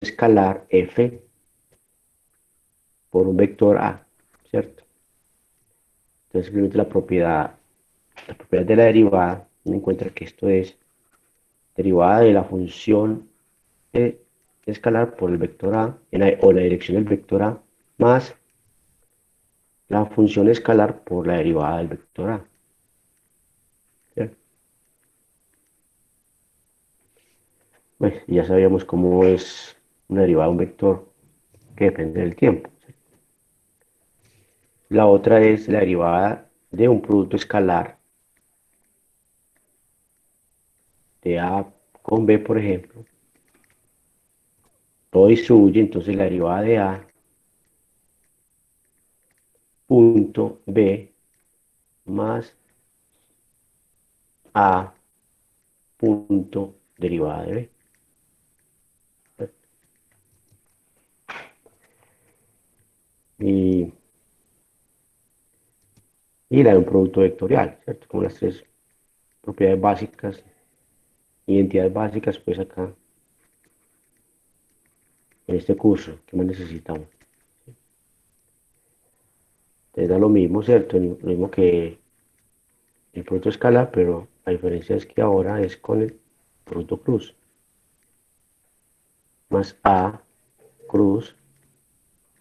escalar f por un vector a, ¿cierto? Entonces simplemente la propiedad de la derivada, uno encuentra que esto es derivada de la función de escalar por el vector a, o la dirección del vector a, más la función escalar por la derivada del vector a, ¿cierto? Bueno, ya sabíamos cómo es una derivada de un vector que depende del tiempo. La otra es la derivada de un producto escalar de A con B, por ejemplo. Todo distribuye, entonces la derivada de A punto B más A punto derivada de B. Y, y la de un producto vectorial, ¿cierto? Como las tres propiedades básicas, identidades básicas, pues acá en este curso que más necesitamos. Entonces da lo mismo, ¿cierto? Lo mismo que el producto escalar, pero la diferencia es que ahora es con el producto cruz, más A cruz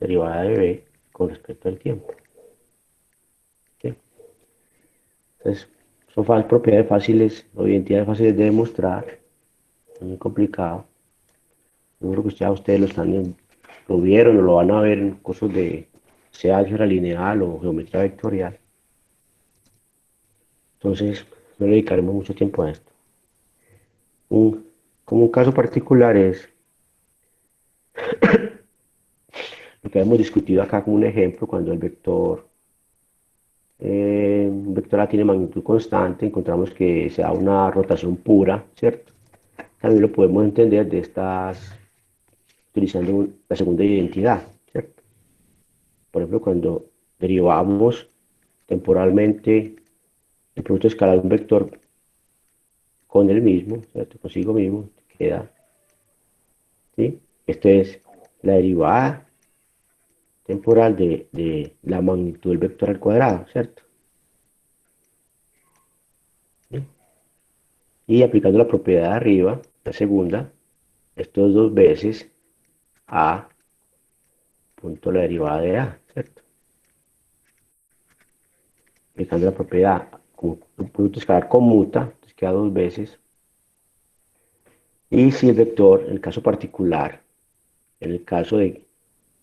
derivada de B con respecto al tiempo. ¿Sí? Entonces, son propiedades fáciles o identidades fáciles de demostrar, muy complicado. Yo creo que ustedes lo vieron o lo van a ver en cursos de sea álgebra lineal o geometría vectorial. Entonces, no le dedicaremos mucho tiempo a esto. Como un caso particular es lo que hemos discutido acá como un ejemplo, cuando un vector A tiene magnitud constante, encontramos que se da una rotación pura, ¿cierto? También lo podemos entender utilizando la segunda identidad, ¿cierto? Por ejemplo, cuando derivamos temporalmente el producto escalar de un vector con el mismo, ¿cierto? Consigo mismo, queda, ¿sí? Esto es la derivada temporal de la magnitud del vector al cuadrado, ¿cierto? ¿Sí? Y aplicando la propiedad de arriba, la segunda, esto es dos veces a punto la derivada de a, ¿cierto? Aplicando la propiedad, como un producto escalar conmuta, entonces queda dos veces. Y si el vector, en el caso particular, en el caso de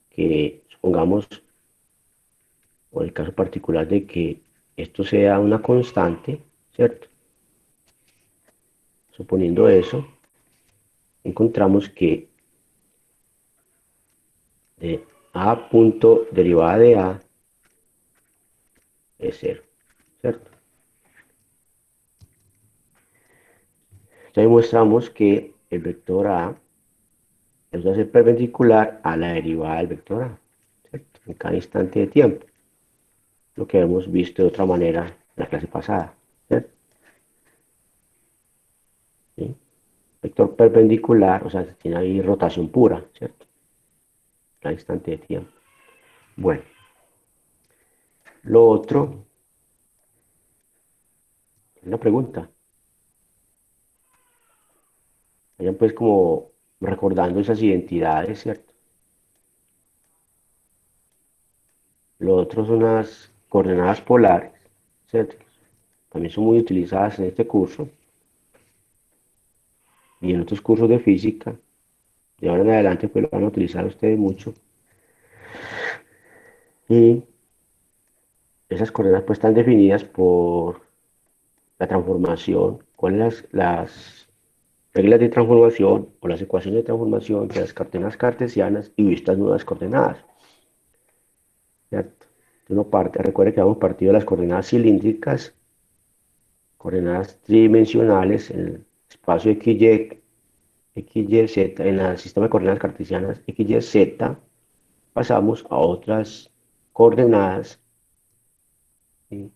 que, supongamos, o en el caso particular de que esto sea una constante, ¿cierto? Suponiendo eso, encontramos que de a punto derivada de a es cero, ¿cierto? Entonces mostramos que el vector a va a ser perpendicular a la derivada del vector a, ¿cierto? En cada instante de tiempo, lo que hemos visto de otra manera en la clase pasada, ¿cierto? ¿Sí? Vector perpendicular, o sea, tiene ahí rotación pura, ¿cierto? Cada instante de tiempo. Bueno, lo otro, una pregunta. Vayan pues como recordando esas identidades, ¿cierto? Lo otro son las coordenadas polares, ¿cierto? También son muy utilizadas en este curso y en otros cursos de física. De ahora en adelante pues lo van a utilizar ustedes mucho. Y esas coordenadas pues están definidas por la transformación, cuáles las reglas de transformación o las ecuaciones de transformación de las coordenadas cartesianas y vistas nuevas coordenadas, ¿cierto? Recuerde que hemos partido de las coordenadas cilíndricas, coordenadas tridimensionales en el espacio XY, Z, en el sistema de coordenadas cartesianas XY, Z, pasamos a otras coordenadas, ¿sí?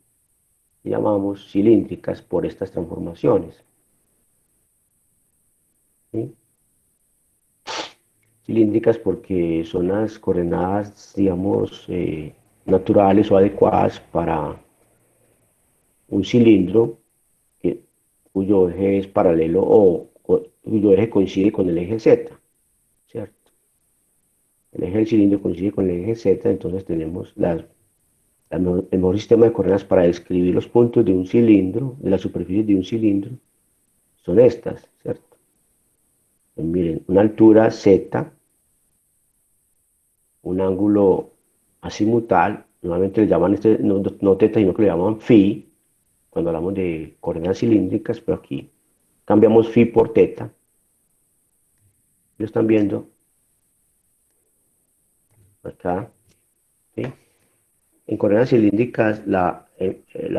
Y llamamos cilíndricas por estas transformaciones, ¿sí? cilíndricas porque son las coordenadas, digamos, naturales o adecuadas para un cilindro que- cuyo eje es paralelo o cuyo eje coincide con el eje Z, ¿cierto? El eje del cilindro coincide con el eje Z, entonces tenemos el mejor sistema de coordenadas para describir los puntos de un cilindro, de la superficie de un cilindro, son estas, ¿cierto? Pues miren, una altura Z, un ángulo azimutal, normalmente le llaman no teta, sino que le llaman phi, cuando hablamos de coordenadas cilíndricas, pero aquí cambiamos phi por teta. Lo están viendo acá, ¿sí? En coordenadas cilíndricas, la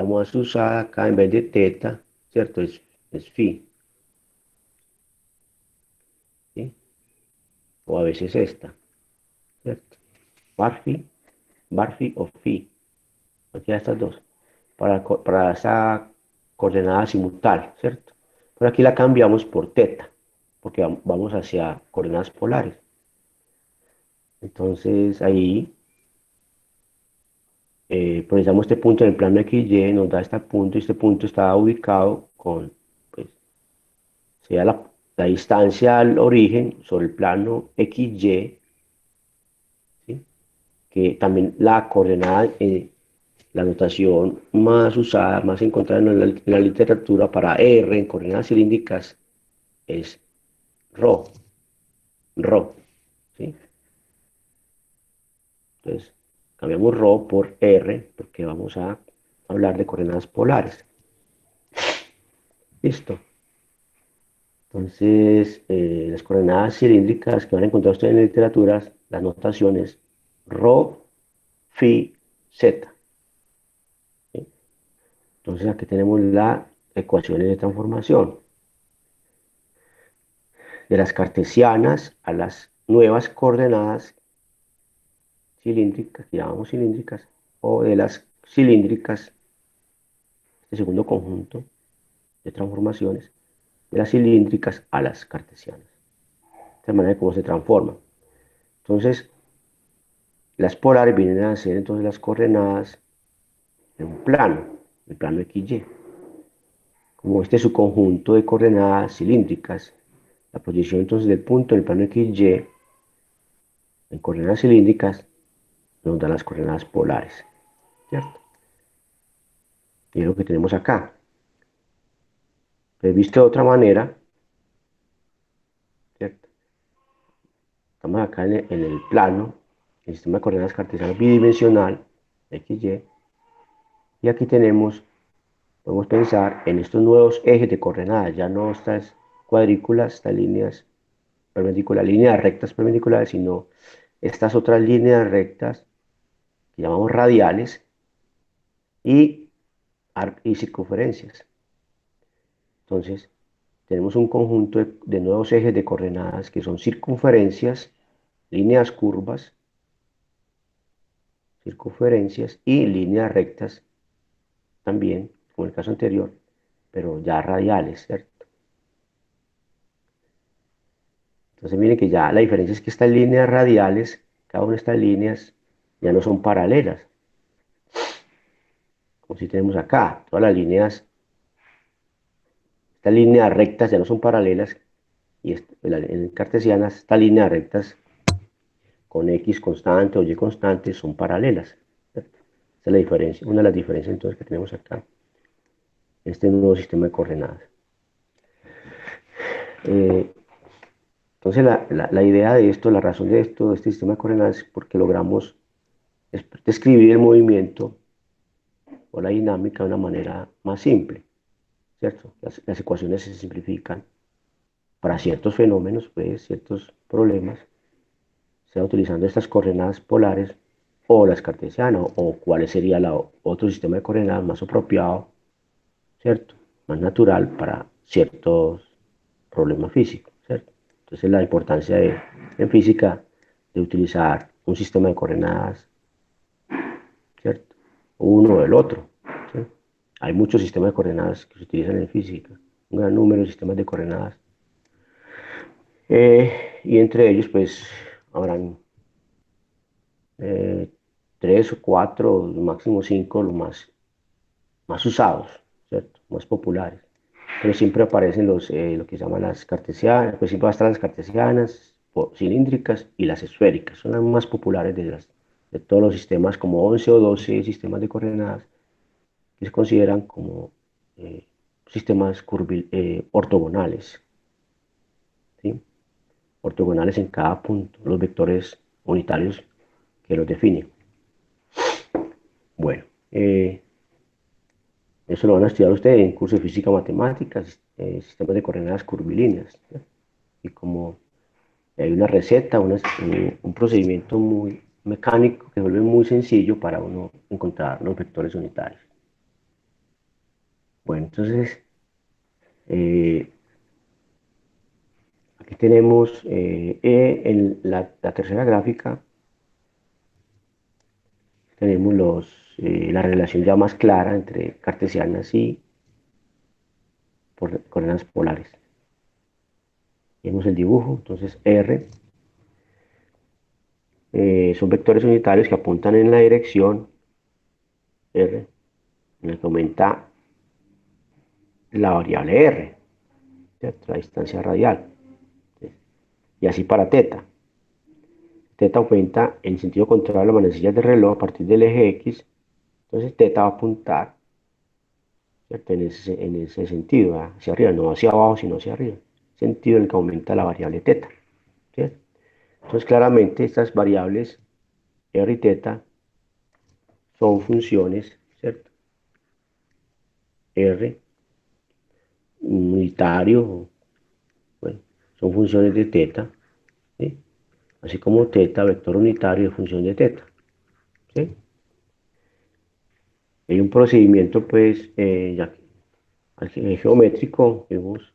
más usada acá en vez de teta, ¿cierto? Es phi, ¿sí? O a veces esta, ¿cierto? Barphi, barphi o phi, cualquiera de estas dos, para esa coordenada azimutal, ¿cierto? Pero aquí la cambiamos por teta, porque vamos hacia coordenadas polares. Entonces ahí proyectamos este punto en el plano XY, nos da este punto, y este punto está ubicado con, pues, sea la distancia al origen sobre el plano XY, ¿sí? Que también la coordenada, la notación más usada, más encontrada en la literatura para R en coordenadas cilíndricas es ρ, ρ, ¿sí? Entonces, cambiamos ρ por R porque vamos a hablar de coordenadas polares. Listo. Entonces, las coordenadas cilíndricas que van a encontrar ustedes en la literatura, las notaciones ρ, phi, z, ¿sí? Entonces, aquí tenemos las ecuaciones de transformación de las cartesianas a las nuevas coordenadas cilíndricas, que llamamos cilíndricas, o de las cilíndricas, este segundo conjunto de transformaciones, de las cilíndricas a las cartesianas. De esta manera cómo se transforma. Entonces, las polares vienen a ser entonces las coordenadas de un plano, el plano XY. Como este es su conjunto de coordenadas cilíndricas, la proyección entonces del punto en el plano XY en coordenadas cilíndricas nos da las coordenadas polares, ¿cierto? Y es lo que tenemos acá. Pero visto de otra manera, ¿cierto? Estamos acá en el plano, el sistema de coordenadas cartesiano bidimensional, XY, y aquí podemos pensar en estos nuevos ejes de coordenadas, ya no estas cuadrículas, estas líneas perpendiculares, líneas rectas perpendiculares, sino estas otras líneas rectas que llamamos radiales y, y circunferencias. Entonces, tenemos un conjunto de nuevos ejes de coordenadas que son circunferencias, líneas curvas, circunferencias y líneas rectas también, como en el caso anterior, pero ya radiales, ¿cierto? Entonces miren que ya la diferencia es que estas líneas radiales, cada una de estas líneas ya no son paralelas, como si tenemos acá, todas las líneas, estas líneas rectas ya no son paralelas, y en cartesianas, estas líneas rectas con X constante o Y constante son paralelas, ¿cierto? Esa es la diferencia, una de las diferencias entonces que tenemos acá, en este nuevo sistema de coordenadas. Eh, entonces la idea de esto, la razón de esto, de este sistema de coordenadas, es porque logramos describir el movimiento o la dinámica de una manera más simple, ¿cierto? Las ecuaciones se simplifican para ciertos fenómenos, pues, ciertos problemas, sea utilizando estas coordenadas polares o las cartesianas, o cuál sería otro sistema de coordenadas más apropiado, ¿cierto? Más natural para ciertos problemas físicos, ¿cierto? Entonces la importancia en física de utilizar un sistema de coordenadas, ¿cierto? Uno o el otro, ¿sí? Hay muchos sistemas de coordenadas que se utilizan en física, un gran número de sistemas de coordenadas. Y entre ellos, pues, habrán eh, tres o cuatro, máximo cinco, los más usados, ¿cierto? Más populares. Pero siempre aparecen lo que se llaman las cartesianas, pues siempre van a estar las cartesianas, cilíndricas y las esféricas. Son las más populares de todos los sistemas, como 11 o 12 sistemas de coordenadas, que se consideran como sistemas ortogonales, ¿sí? Ortogonales en cada punto, los vectores unitarios que los definen. Bueno, eso lo van a estudiar ustedes en curso de física matemáticas, sistemas de coordenadas curvilíneas, ¿sí? Y como hay una receta, un procedimiento muy mecánico que se vuelve muy sencillo para uno encontrar los vectores unitarios. Bueno, entonces, eh, aquí tenemos en la tercera gráfica, tenemos la relación ya más clara entre cartesianas y coordenadas polares. Vemos el dibujo, entonces R son vectores unitarios que apuntan en la dirección R, en la que aumenta la variable R, ¿cierto? La distancia radial. ¿Sí? Y así para teta. Teta aumenta en sentido contrario a las manecillas del reloj a partir del eje X. Entonces teta va a apuntar, ¿cierto? En ese sentido, ¿verdad? Hacia arriba, no hacia abajo, sino hacia arriba. Sentido en el que aumenta la variable teta. ¿Cierto? Entonces claramente estas variables R y teta son funciones, ¿cierto? R unitario, bueno, son funciones de teta, ¿sí? Así como teta, vector unitario de función de teta, ¿sí? Hay un procedimiento, pues, geométrico, vemos,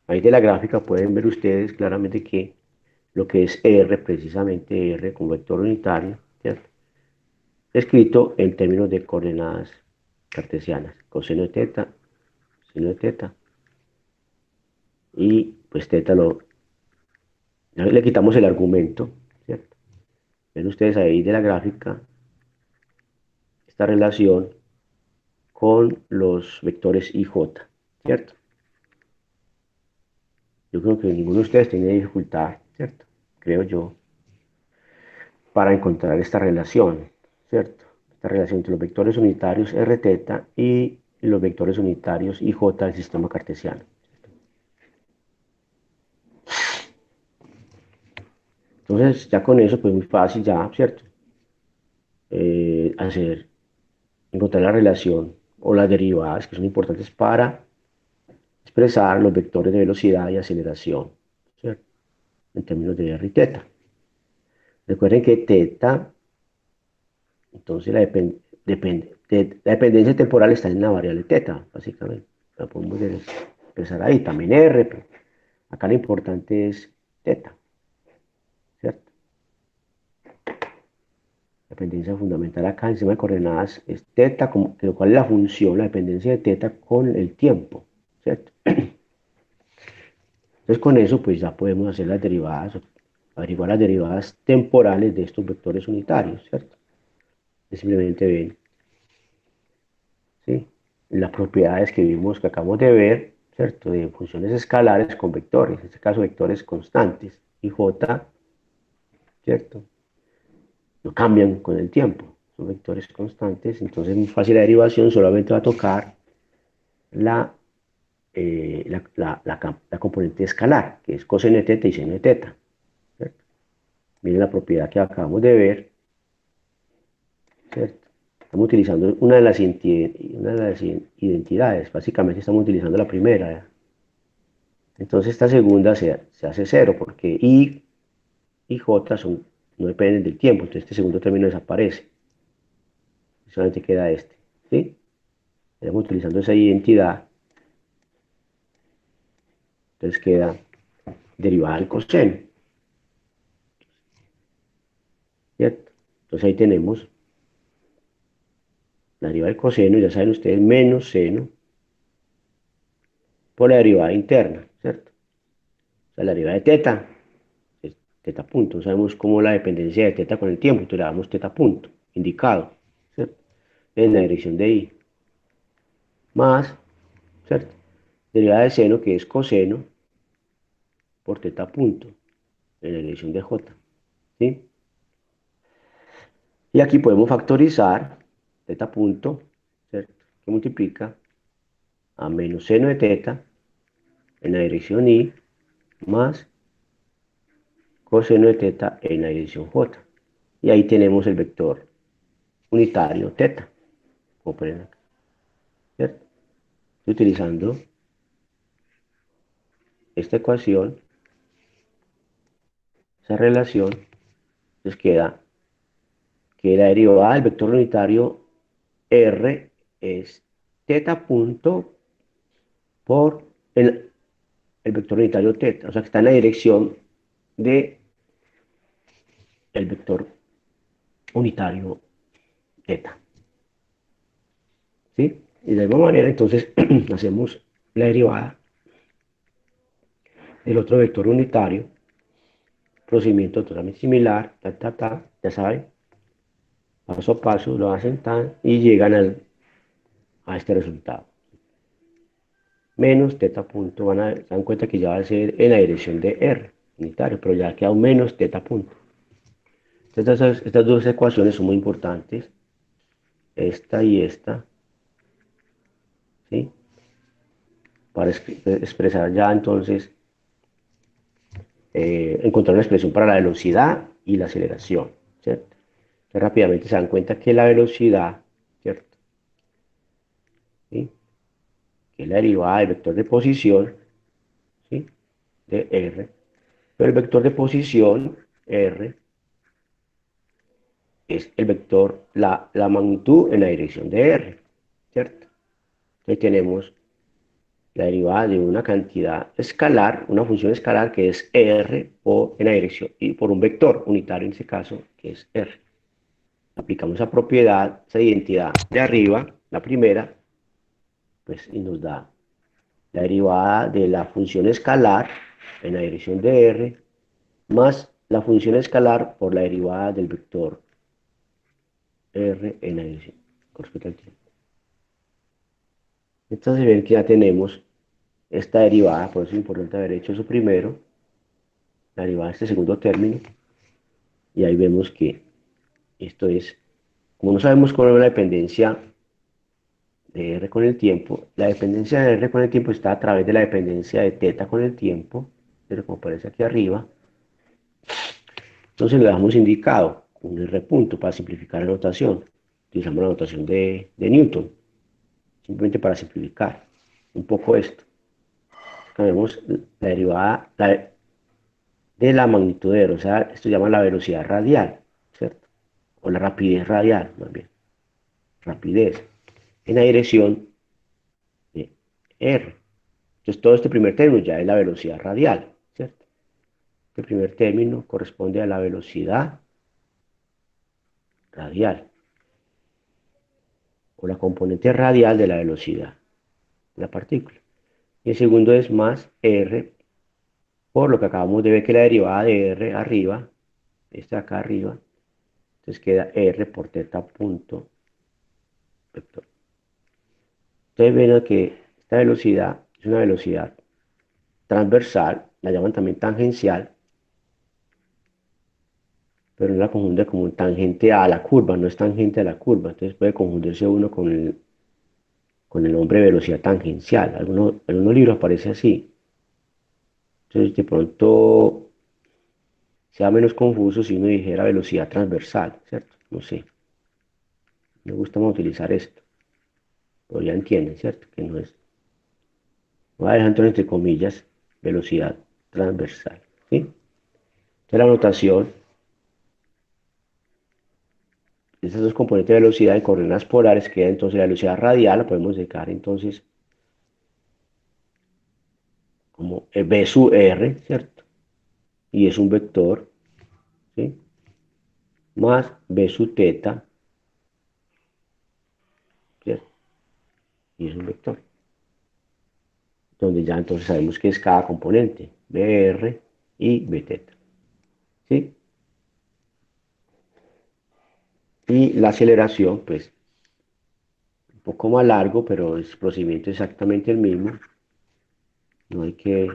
ahí de la gráfica pueden ver ustedes claramente que lo que es R, precisamente R con vector unitario, ¿cierto? Escrito en términos de coordenadas cartesianas, coseno de teta, seno de teta, y pues teta le quitamos el argumento, ¿cierto? Ven ustedes ahí de la gráfica esta relación con los vectores I, J, ¿cierto? Yo creo que ninguno de ustedes tiene dificultad, ¿cierto? Creo yo, para encontrar esta relación, ¿cierto? Esta relación entre los vectores unitarios R teta y los vectores unitarios I, J del sistema cartesiano. Entonces, ya con eso, pues muy fácil ya, ¿cierto? Encontrar la relación o las derivadas que son importantes para expresar los vectores de velocidad y aceleración, ¿cierto? En términos de R y teta. Recuerden que teta, entonces la dependencia temporal está en la variable teta, básicamente. La podemos expresar ahí, también R, pero acá lo importante es teta, ¿cierto? La dependencia fundamental acá en sistema de coordenadas es teta, lo cual es la función, la dependencia de teta con el tiempo, ¿cierto? Entonces con eso pues ya podemos hacer las derivadas, averiguar las derivadas temporales de estos vectores unitarios, ¿cierto? Simplemente ven, ¿sí? Las propiedades que vimos, que acabamos de ver, ¿cierto? De funciones escalares con vectores, en este caso vectores constantes, y j, ¿cierto? No cambian con el tiempo, son vectores constantes, entonces es muy fácil la derivación, solamente va a tocar la, la componente escalar, que es coseno de teta y seno de teta, ¿cierto? Miren la propiedad que acabamos de ver, ¿cierto? Estamos utilizando una de las identidades, básicamente estamos utilizando la primera. Entonces esta segunda se hace cero porque I y J no dependen del tiempo, entonces este segundo término desaparece. Solamente queda este, ¿sí? Estamos utilizando esa identidad, entonces queda derivada del coseno, ¿cierto? Entonces ahí tenemos la derivada del coseno, ya saben ustedes, menos seno por la derivada interna, ¿cierto? sea, la derivada de teta es teta punto. No sabemos cómo la dependencia de teta con el tiempo, entonces le damos teta punto, indicado, ¿cierto? En la dirección de I, más, ¿cierto? Derivada de seno, que es coseno, por teta punto, en la dirección de J, ¿sí? Y aquí podemos factorizar teta punto, ¿cierto? Que multiplica a menos seno de teta en la dirección I, más coseno de teta en la dirección J. Y ahí tenemos el vector unitario teta, como pueden acá, ¿cierto? Utilizando esta ecuación, esa relación, nos queda que la derivada del vector unitario R es teta punto por el vector unitario teta, o sea que está en la dirección de el vector unitario teta, ¿sí? Y de la misma manera, entonces, hacemos la derivada del otro vector unitario, procedimiento totalmente similar, ya saben, paso a paso, lo hacen y llegan a este resultado. Menos teta punto, se dan cuenta que ya va a ser en la dirección de R, unitario, pero ya queda un menos teta punto. Entonces, estas dos ecuaciones son muy importantes, esta y esta, ¿sí? Para expresar ya entonces, encontrar una expresión para la velocidad y la aceleración, ¿cierto? Entonces, rápidamente se dan cuenta que la velocidad, ¿cierto? ¿Sí? Que es la derivada del vector de posición, ¿sí? De R, pero el vector de posición, R, es el vector, la magnitud en la dirección de R, ¿cierto? Entonces tenemos la derivada de una cantidad escalar, una función escalar que es R o en la dirección, y por un vector unitario en este caso, que es R. Aplicamos esa propiedad, esa identidad de arriba, la primera, pues y nos da la derivada de la función escalar en la dirección de R más la función escalar por la derivada del vector R en la dirección con respecto al tiempo. Entonces ven que ya tenemos esta derivada, por eso es importante haber hecho eso primero, la derivada de este segundo término, y ahí vemos que esto es, como no sabemos cuál es la dependencia de R con el tiempo, la dependencia de R con el tiempo está a través de la dependencia de teta con el tiempo, pero como aparece aquí arriba, entonces le damos indicado un R punto para simplificar la notación. Utilizamos la notación de Newton, simplemente para simplificar un poco esto. Cambiamos la derivada de la magnitud de R, o sea, esto se llama la velocidad radial, ¿cierto? O la rapidez radial, más bien. Rapidez en la dirección de R. Entonces, todo este primer término ya es la velocidad radial, ¿cierto? Este primer término corresponde a la velocidad radial, o la componente radial de la velocidad de la partícula. Y el segundo es más R, por lo que acabamos de ver que la derivada de R arriba, esta acá arriba, entonces queda R por teta punto vector. Entonces ven que esta velocidad es una velocidad transversal, la llaman también tangencial, pero no la confunde como un tangente a la curva, no es tangente a la curva, entonces puede confundirse uno con el nombre de velocidad tangencial. En algunos libros aparece así. Entonces de pronto sea menos confuso si uno dijera velocidad transversal, ¿cierto? No sé, me gusta más utilizar esto, pero ya entienden, ¿cierto? Que no es, voy a dejar entonces entre comillas, velocidad transversal, ¿sí? Entonces la notación, estas dos componentes de velocidad en coordenadas polares queda entonces la velocidad radial, la podemos dejar entonces como v sub r, ¿cierto? Y es un vector, ¿sí? Más v sub teta, ¿cierto? Y es un vector, donde ya entonces sabemos qué es cada componente. BR y Bθ. ¿Sí? Y la aceleración, pues, un poco más largo, pero el procedimiento es exactamente el mismo. No hay que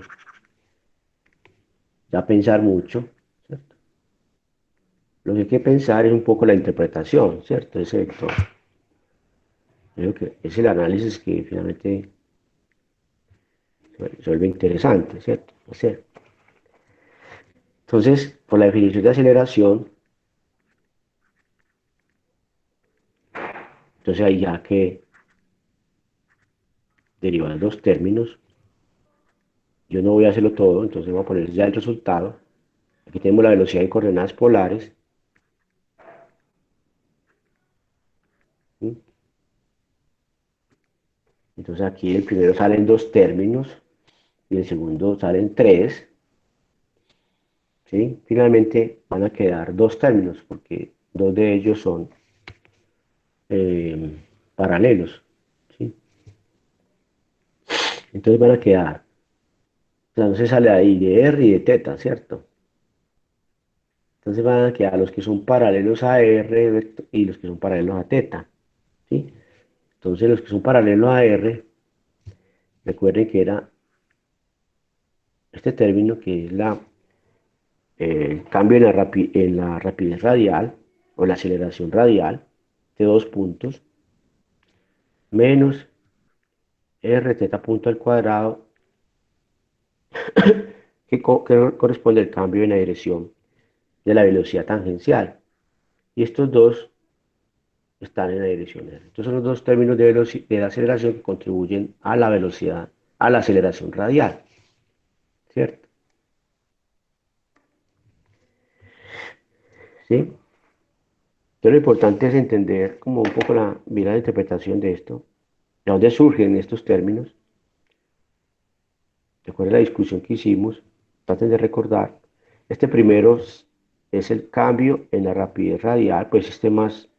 ya pensar mucho, ¿cierto? Lo que hay que pensar es un poco la interpretación, ¿cierto? Ese vector. Creo que es el análisis que finalmente se vuelve interesante, ¿cierto? Hacer. Entonces, por la definición de aceleración, entonces hay ya que derivar dos términos. Yo no voy a hacerlo todo, entonces voy a poner ya el resultado. Aquí tenemos la velocidad en coordenadas polares. ¿Sí? Entonces aquí el primero salen dos términos y el segundo salen tres. ¿Sí? Finalmente van a quedar dos términos porque dos de ellos son eh, paralelos. ¿Sí? Entonces van a quedar, entonces sale ahí de R y de teta, ¿cierto? Entonces van a quedar los que son paralelos a R y los que son paralelos a teta. ¿Sí? Entonces los que son paralelos a R, recuerden que era este término que es el cambio en la rapidez radial o la aceleración radial de dos puntos menos r teta punto al cuadrado que corresponde al cambio en la dirección de la velocidad tangencial. Y estos dos están en la dirección R. Estos son los dos términos de la aceleración que contribuyen a la velocidad, a la aceleración radial, ¿cierto? ¿Sí? Entonces lo importante es entender como un poco la vida de interpretación de esto, de dónde surgen estos términos. Recuerden la discusión que hicimos, traten de recordar. Este primero es el cambio en la rapidez radial, pues este más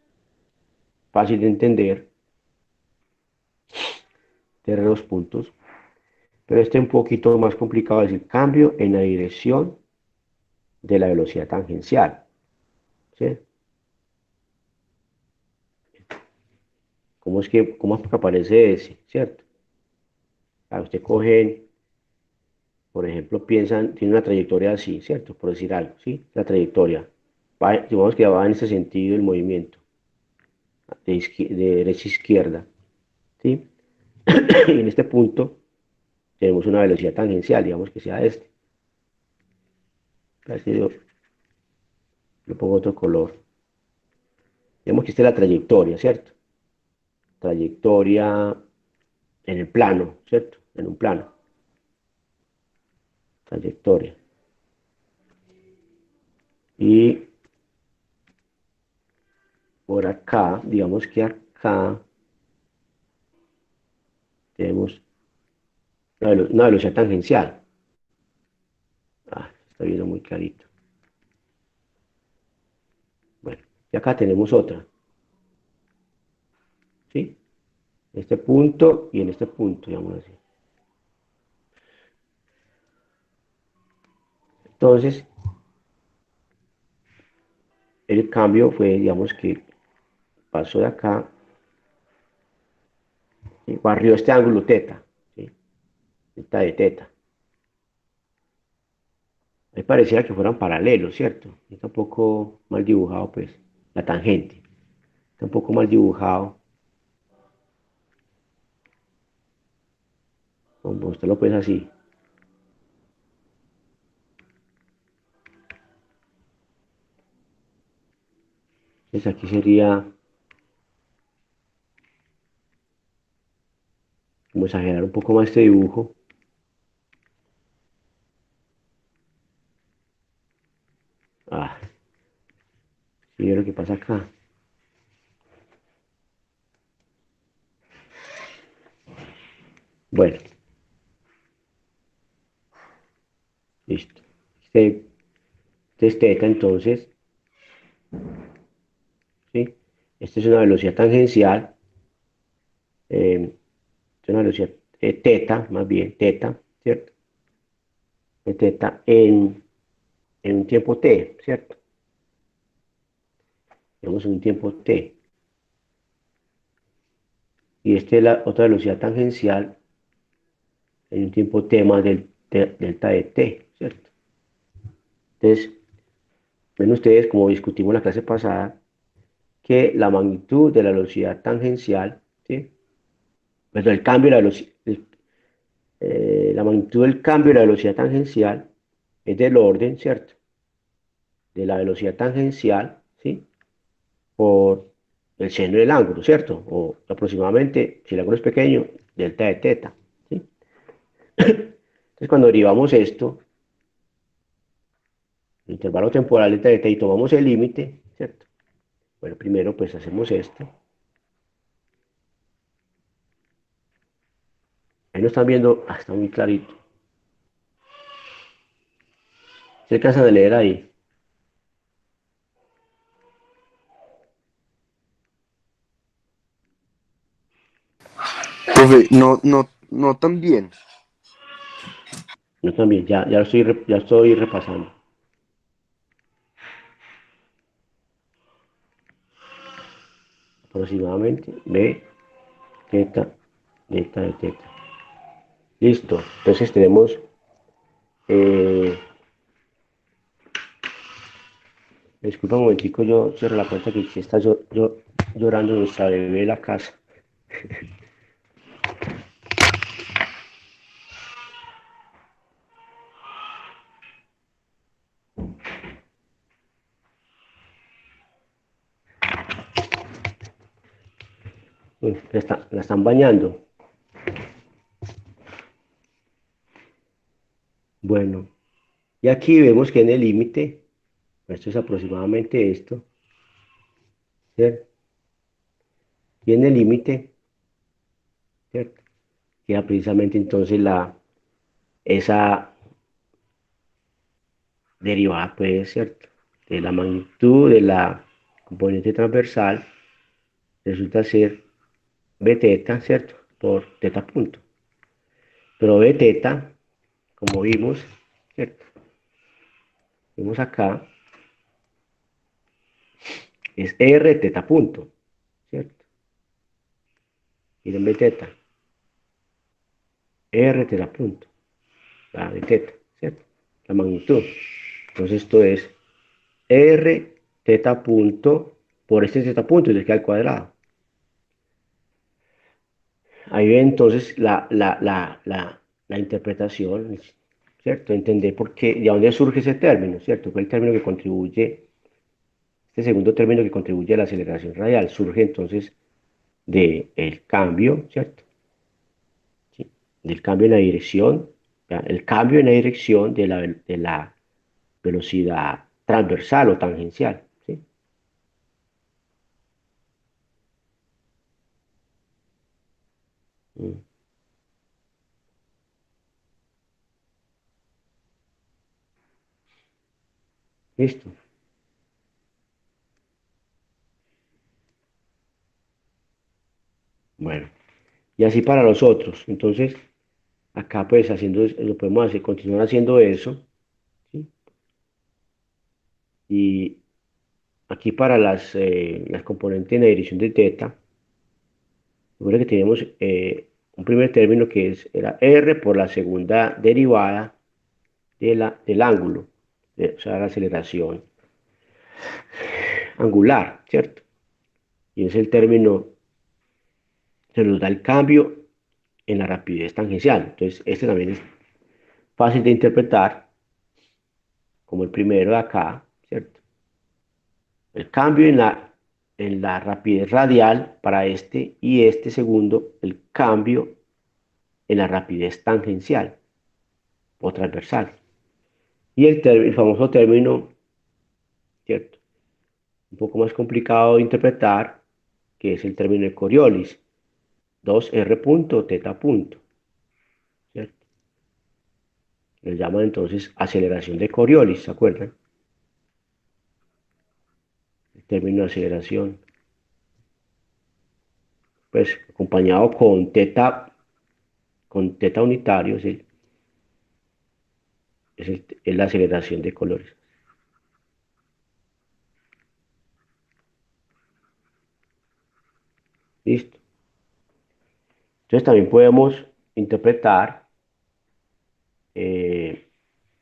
fácil de entender, de dos puntos, pero este un poquito más complicado, es el cambio en la dirección de la velocidad tangencial. ¿Sí? ¿Cómo es que aparece ese? ¿Cierto? Usted coge, por ejemplo, piensan, tiene una trayectoria así, ¿cierto? Por decir algo, ¿sí? La trayectoria. Digamos que va en ese sentido el movimiento, de derecha a izquierda, ¿sí? Y en este punto tenemos una velocidad tangencial, digamos que sea este. Así yo pongo otro color. Digamos que esta es la trayectoria, ¿cierto? Trayectoria en el plano, ¿cierto? En un plano. Trayectoria. Y por acá, digamos que acá tenemos una velocidad tangencial. Está viendo muy clarito. Bueno, y acá tenemos otra, ¿sí? En este punto y en este punto, digamos así. Entonces, el cambio fue, digamos que pasó de acá, y barrió este ángulo teta, ¿sí? Teta de teta. Me pareciera que fueran paralelos, ¿cierto? Está un poco mal dibujado, pues, la tangente. Está un poco mal dibujado. Como usted lo puede así. Entonces aquí sería como exagerar un poco más este dibujo. Ah, sí, es lo que pasa acá. Bueno, listo. Este es teta, entonces, ¿sí? Esta es una velocidad tangencial. Es una velocidad teta, más bien, teta, ¿cierto? de teta en un tiempo t, ¿cierto? Tenemos un tiempo t. Y esta es la otra velocidad tangencial en un tiempo t más delta de t, ¿cierto? Entonces, ven ustedes, como discutimos en la clase pasada, que la magnitud de la velocidad tangencial, ¿sí? Pues el cambio de la velocidad, la magnitud del cambio de la velocidad tangencial es del orden, ¿cierto? De la velocidad tangencial, ¿sí? Por el seno del ángulo, ¿cierto? O aproximadamente, si el ángulo es pequeño, delta de teta, ¿sí? Entonces, cuando derivamos esto, el intervalo temporal delta de teta y tomamos el límite, ¿cierto? Bueno, primero pues hacemos esto. Ahí no están viendo, está muy clarito. ¿Se alcanzan a leer ahí? Profe, no tan bien. Yo también, ya estoy repasando. Aproximadamente B, teta, delta de teta. Listo. Entonces tenemos, eh, disculpa un momentico, yo cierro la puerta que si está llorando nuestra bebé de la casa. La están bañando. Bueno, y aquí vemos que en el límite, esto es aproximadamente esto, ¿cierto? Y en el límite, ¿cierto? Queda precisamente entonces esa derivada, pues, ¿cierto? De la magnitud de la componente transversal resulta ser b teta, ¿cierto? Por teta punto. Pero b teta, como vimos, ¿cierto? Vimos acá, es r teta punto, ¿cierto? Miren b teta, r teta punto, la b teta, ¿cierto? La magnitud. Entonces esto es r teta punto por este teta punto y le queda al cuadrado. Ahí ve entonces la interpretación, ¿cierto? Entender por qué, de dónde surge ese término, ¿cierto? Fue el término que contribuye, este segundo término que contribuye a la aceleración radial, surge entonces del cambio, ¿cierto? ¿Sí? Del cambio en la dirección, ¿ya? El cambio en la dirección de la velocidad transversal o tangencial, ¿sí? Mm, ¿listo? Bueno, y así para los otros. Entonces, acá pues haciendo, lo podemos hacer, continuar haciendo eso, ¿sí? Y aquí para las componentes en la dirección de teta, recuerda que tenemos un primer término que era r por la segunda derivada del ángulo, o sea, la aceleración angular, ¿cierto? Y es el término que nos da el cambio en la rapidez tangencial. Entonces, este también es fácil de interpretar como el primero de acá, ¿cierto? El cambio en la rapidez radial para este y este segundo, el cambio en la rapidez tangencial o transversal. Y el famoso término, ¿cierto? Un poco más complicado de interpretar, que es el término de Coriolis, 2r punto teta punto, ¿cierto? Le llaman entonces aceleración de Coriolis, ¿se acuerdan? El término de aceleración, pues acompañado con teta unitario, es la aceleración de colores. ¿Listo? Entonces también podemos interpretar de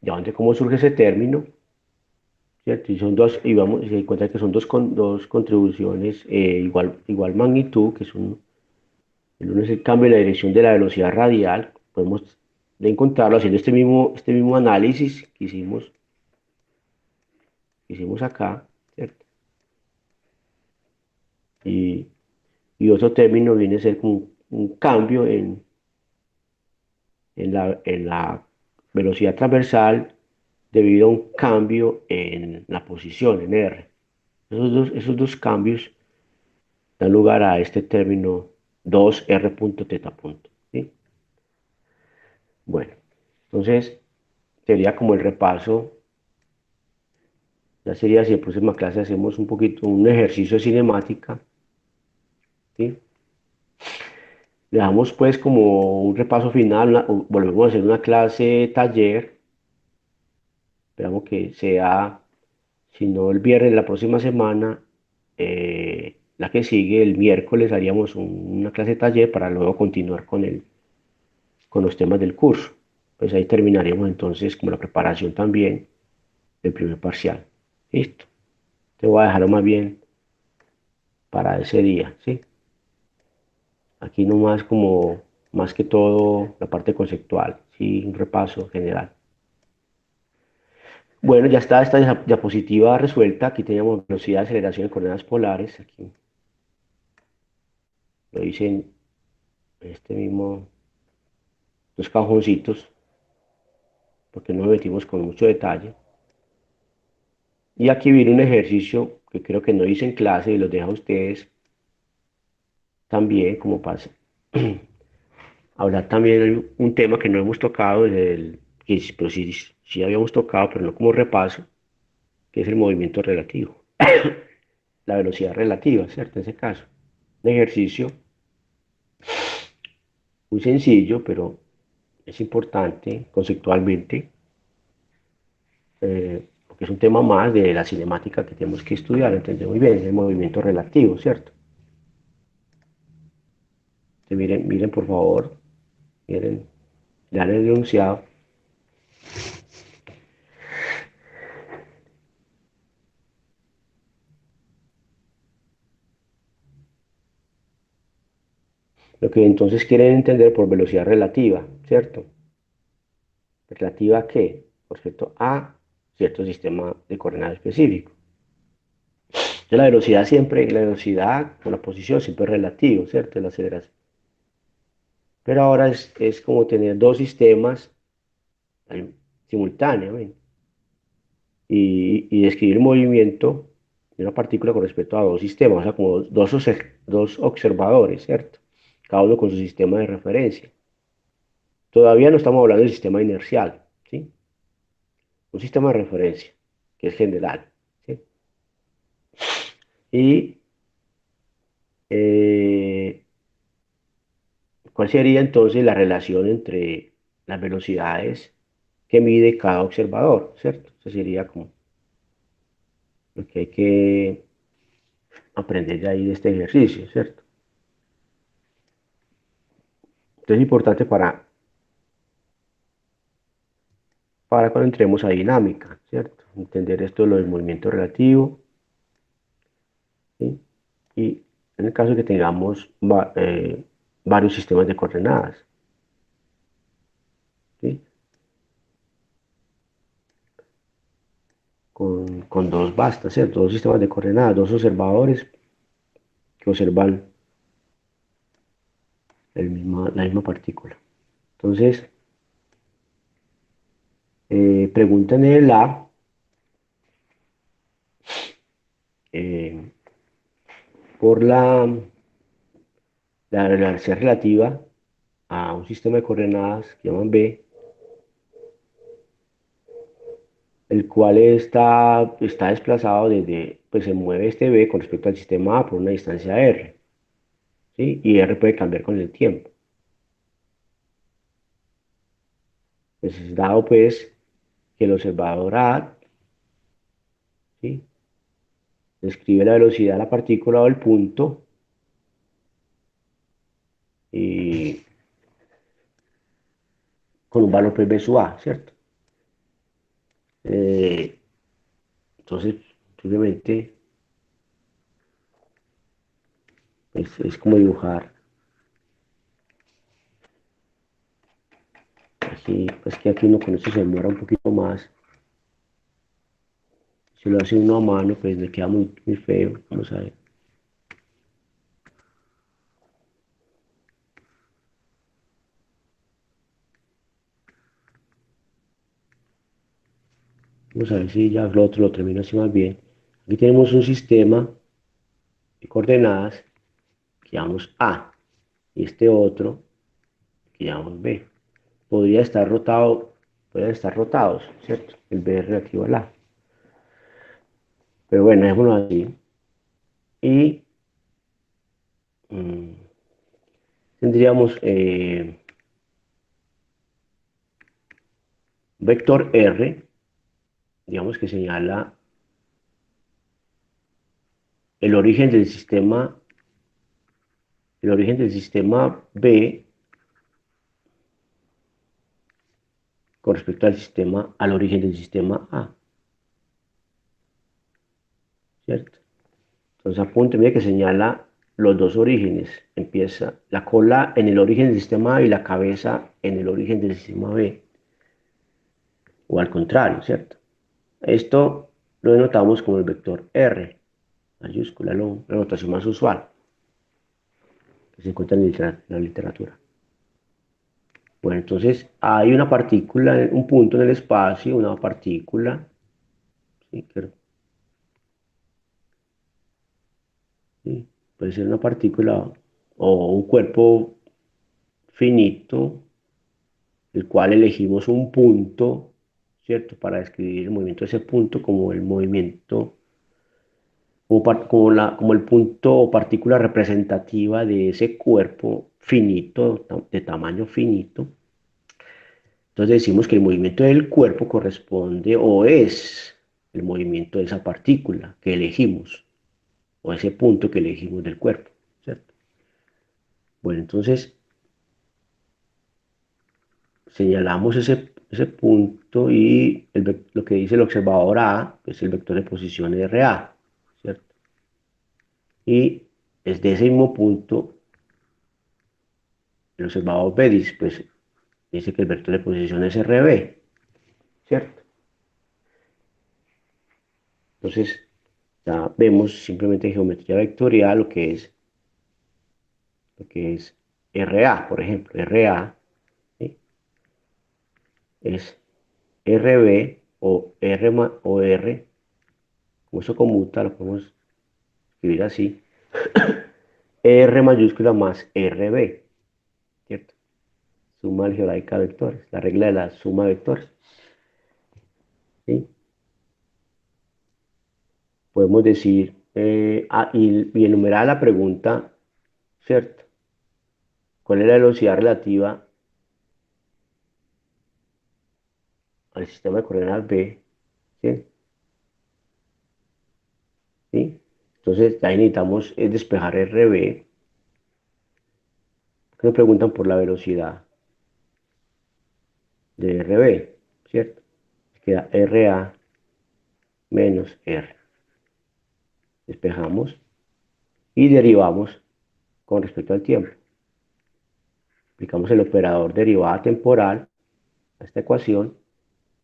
dónde, cómo surge ese término, ¿cierto? Y son dos, y vamos, y se encuentra que son dos contribuciones igual magnitud, que son, el uno es el cambio en la dirección de la velocidad radial, podemos de encontrarlo haciendo este mismo análisis que hicimos acá, ¿cierto? Y, y otro término viene a ser como un cambio en la velocidad transversal debido a un cambio en la posición, en R. Esos dos cambios dan lugar a este término 2R punto teta punto, ¿sí? Bueno, entonces sería como el repaso. Ya sería si en próxima clase hacemos un ejercicio de cinemática, ¿sí? Le damos pues como un repaso final, volvemos a hacer una clase taller. Esperamos que sea, si no el viernes de la próxima semana, la que sigue, el miércoles, haríamos una clase taller para luego continuar con los temas del curso. Pues ahí terminaríamos entonces como la preparación también del primer parcial. Listo. Te voy a dejar más bien para ese día, ¿sí? Aquí nomás como más que todo la parte conceptual, ¿sí? Un repaso general. Bueno, ya está esta diapositiva resuelta. Aquí teníamos velocidad, aceleración de coordenadas polares. Aquí lo hice en este mismo, dos cajoncitos, porque no nos metimos con mucho detalle. Y aquí viene un ejercicio que creo que no hice en clase y los dejo a ustedes también, como pasa. Hablar también de un tema que no hemos tocado, pero sí habíamos tocado, pero no como repaso, que es el movimiento relativo, la velocidad relativa, ¿cierto? En ese caso, un ejercicio muy sencillo, pero es importante conceptualmente, porque es un tema más de la cinemática que tenemos que estudiar, entender muy bien, el movimiento relativo, ¿cierto? Entonces, miren por favor, miren, dan el enunciado. Lo que entonces quieren entender por velocidad relativa, ¿cierto? ¿Relativa a qué? Por cierto, a cierto sistema de coordenadas específico. Entonces, la velocidad con la posición siempre es relativo, ¿cierto? La aceleración. Pero ahora es como tener dos sistemas simultáneamente y describir el movimiento de una partícula con respecto a dos sistemas, o sea, como dos observadores, ¿cierto? Cada uno con su sistema de referencia. Todavía no estamos hablando del sistema inercial, ¿sí? Un sistema de referencia, que es general, ¿sí? Y eh, ¿cuál sería entonces la relación entre las velocidades que mide cada observador, ¿cierto? Eso sería como lo que hay que aprender de ahí de este ejercicio, ¿cierto? Entonces es importante para cuando entremos a dinámica, ¿cierto? Entender esto de lo del movimiento relativo, ¿sí? Y en el caso que tengamos varios sistemas de coordenadas, ¿sí? Con dos bastas, ¿cierto? Dos sistemas de coordenadas, dos observadores que observan la misma partícula. Entonces, preguntan en el A, eh, por la velocidad relativa a un sistema de coordenadas que llaman B, el cual está desplazado pues se mueve este B con respecto al sistema A por una distancia R, ¿sí? Y R puede cambiar con el tiempo. Pues es dado pues que el observador A, ¿sí?, describe la velocidad de la partícula o el punto y con un valor pues B sub A, ¿cierto? Eh, entonces, simplemente es como dibujar aquí, pues que aquí uno con esto se demora un poquito más. Si lo hace uno a mano, pues le queda muy, muy feo. Vamos a ver. Vamos a ver si ya lo otro lo termino así más bien. Aquí tenemos un sistema de coordenadas que llamamos A y este otro que llamamos B. Podría estar rotado, pueden estar rotados, ¿cierto? El B es relativo al A. Pero bueno, dejémoslo así. Y mm, tendríamos vector R, digamos que señala el origen del sistema, el origen del sistema B con respecto al sistema, al origen del sistema A, ¿cierto? Entonces apunte, mire que señala los dos orígenes. Empieza la cola en el origen del sistema A y la cabeza en el origen del sistema B, o al contrario, ¿cierto? Esto lo denotamos como el vector R, mayúscula, la notación más usual que se encuentra en la literatura. Bueno, entonces hay una partícula, un punto en el espacio, una partícula, ¿sí? ¿Sí? Puede ser una partícula o un cuerpo finito, el cual elegimos un punto, ¿cierto? Para describir el movimiento de ese punto como el movimiento, como el punto o partícula representativa de ese cuerpo finito, de tamaño finito. Entonces decimos que el movimiento del cuerpo corresponde o es el movimiento de esa partícula que elegimos, o ese punto que elegimos del cuerpo, ¿cierto? Bueno, entonces señalamos ese punto y lo que dice el observador A es el vector de posición RA, ¿cierto? Y desde ese mismo punto, el observador B dice, pues, dice que el vector de posición es RB, ¿cierto? Entonces, ya vemos simplemente en geometría vectorial lo que es RA, por ejemplo, RA, ¿sí?, es RB o o R, como eso conmuta, lo podemos escribir así, R mayúscula más RB, ¿cierto? Suma algebraica de vectores, la regla de la suma de vectores, ¿sí? Podemos decir, y enumerar la pregunta, ¿cierto? ¿Cuál es la velocidad relativa al sistema de coordenadas B? ¿Sí? ¿Sí? Entonces, ahí necesitamos despejar RB, que nos preguntan por la velocidad de RB, ¿cierto? Queda RA menos R. Despejamos y derivamos con respecto al tiempo. Aplicamos el operador derivada temporal a esta ecuación,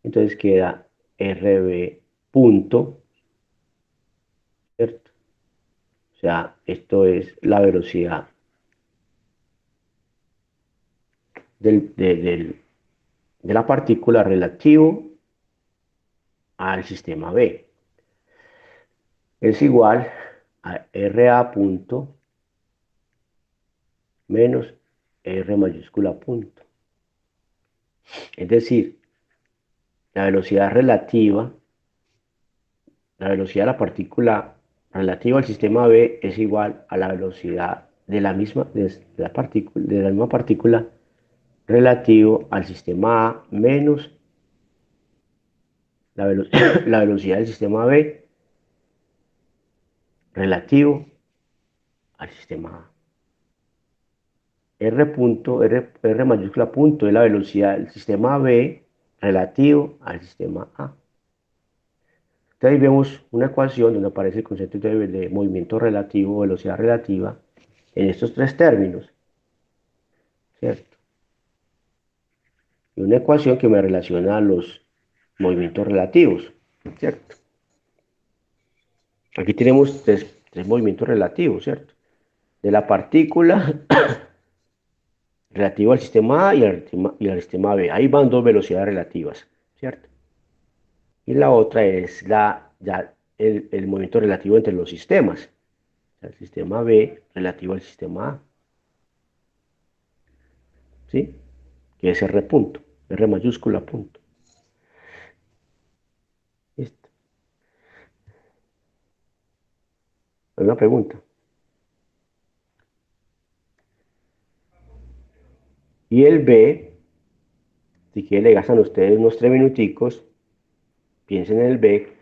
entonces queda RB punto, ¿cierto? O sea, esto es la velocidad de la partícula relativo al sistema B. Es igual a RA punto menos R mayúscula punto. Es decir, la velocidad relativa, la velocidad de la partícula relativa al sistema B es igual a la velocidad de la misma partícula relativo al sistema A menos la velocidad del sistema B relativo al sistema A. R mayúscula punto es la velocidad del sistema B relativo al sistema A. Entonces ahí vemos una ecuación donde aparece el concepto de movimiento relativo, velocidad relativa, en estos tres términos, ¿cierto? Y una ecuación que me relaciona a los movimientos relativos, ¿cierto? Aquí tenemos tres movimientos relativos, ¿cierto? De la partícula relativo al sistema A y al sistema B. Ahí van dos velocidades relativas, ¿cierto? Y la otra es ya el movimiento relativo entre los sistemas. El sistema B relativo al sistema A, ¿sí? Que es R punto, R mayúscula punto. ¿Listo? Una pregunta. Y el B, si quieren le gastan ustedes unos 3 minuticos, piensen en el B,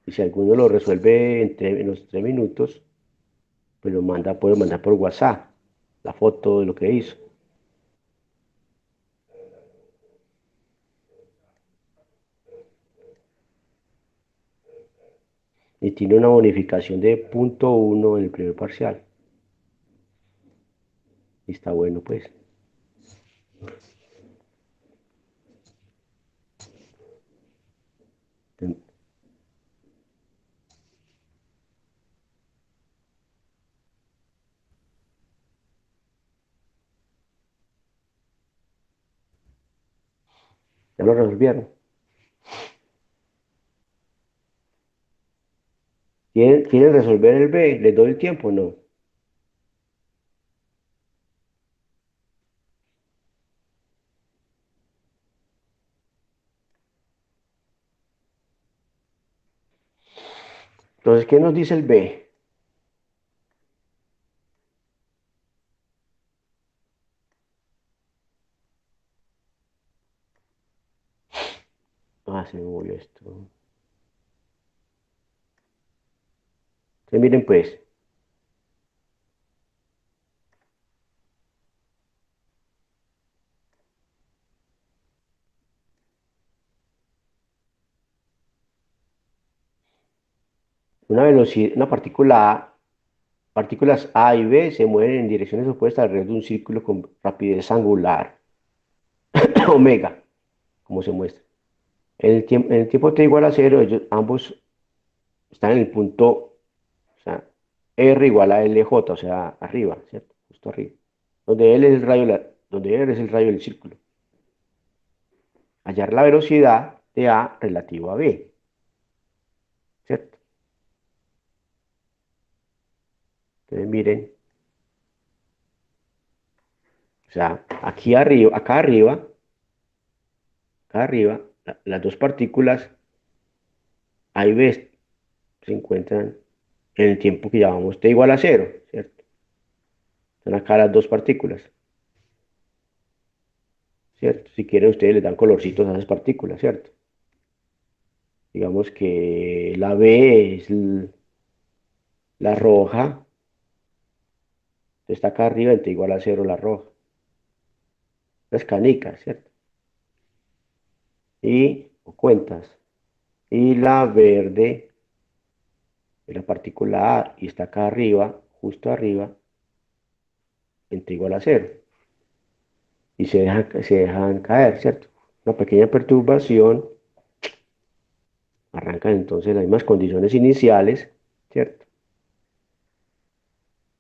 y si alguno lo resuelve en los 3 minutos, pues puede mandar por WhatsApp la foto de lo que hizo. Y tiene una bonificación de 0,1 en el primer parcial. Y está bueno, pues. Ya lo resolvieron. ¿Quieren resolver el B? ¿Les doy el tiempo o no? Entonces, ¿qué nos dice el B? Ah, se me movió esto. Entonces, miren pues, una partículas A y B se mueven en direcciones opuestas alrededor de un círculo con rapidez angular, omega, como se muestra. En el tiempo t igual a cero, ellos ambos están en el punto, o sea, R igual a LJ, o sea, arriba, ¿cierto? Justo arriba. Donde L es el rayo del círculo. Hallar la velocidad de A relativo a B, ¿cierto? Entonces miren, o sea, acá arriba, las dos partículas A y B se encuentran en el tiempo que llamamos t igual a cero, ¿cierto? Están acá las dos partículas, ¿cierto? Si quieren ustedes les dan colorcitos a esas partículas, ¿cierto? Digamos que la B es la roja, está acá arriba en t igual a cero la roja, las canicas, ¿cierto? O cuentas. Y la verde es la partícula A y está acá arriba, justo arriba, en t igual a cero. Y se dejan caer, ¿cierto? Una pequeña perturbación, arrancan entonces las mismas condiciones iniciales, ¿cierto?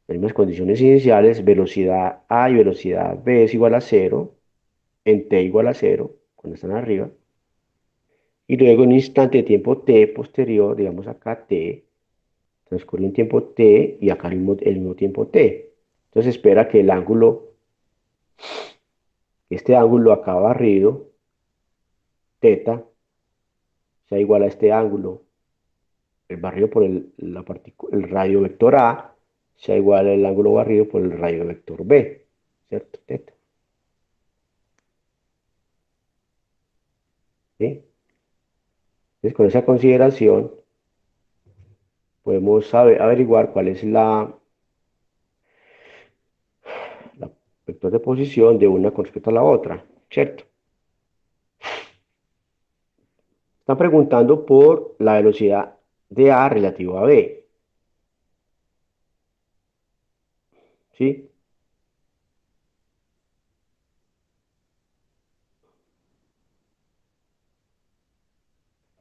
Las mismas condiciones iniciales, velocidad A y velocidad B es igual a cero, en t igual a cero, cuando están arriba, y luego en un instante de tiempo t posterior, digamos acá t, transcurre un tiempo t y acá el mismo tiempo t. Entonces espera que este ángulo acá barrido, teta, sea igual a este ángulo, el barrido por el radio vector A, sea igual al ángulo barrido por el radio vector B, ¿cierto? Teta, ¿sí? Entonces, con esa consideración, podemos averiguar cuál es la vector de posición de una con respecto a la otra, ¿cierto? Están preguntando por la velocidad de A relativo a B, ¿sí?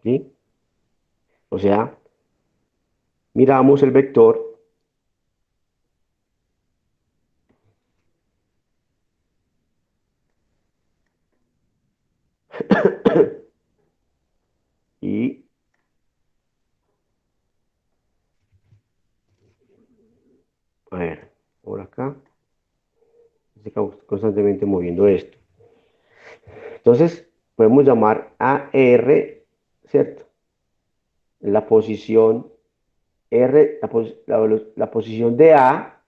¿Sí? O sea, miramos el vector y, a ver, por acá, se está constantemente moviendo esto. Entonces, podemos llamar a R, ¿cierto? La posición R, la posición de A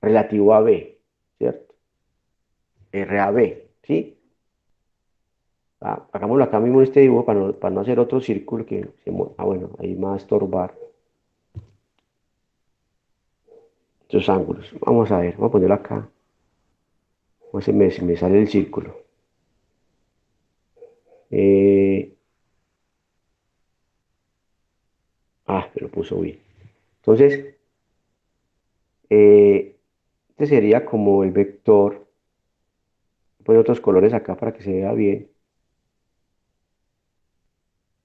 relativo a B, ¿cierto? R a B, ¿sí? Hagámoslo acá mismo en este dibujo para no hacer otro círculo que se mueva. Ah, bueno, ahí me va a estorbar esos ángulos. Vamos a ver, vamos a ponerlo acá. Pues se me sale el círculo. Eh, pero puso bien. Entonces, este sería como el vector. Poner otros colores acá para que se vea bien.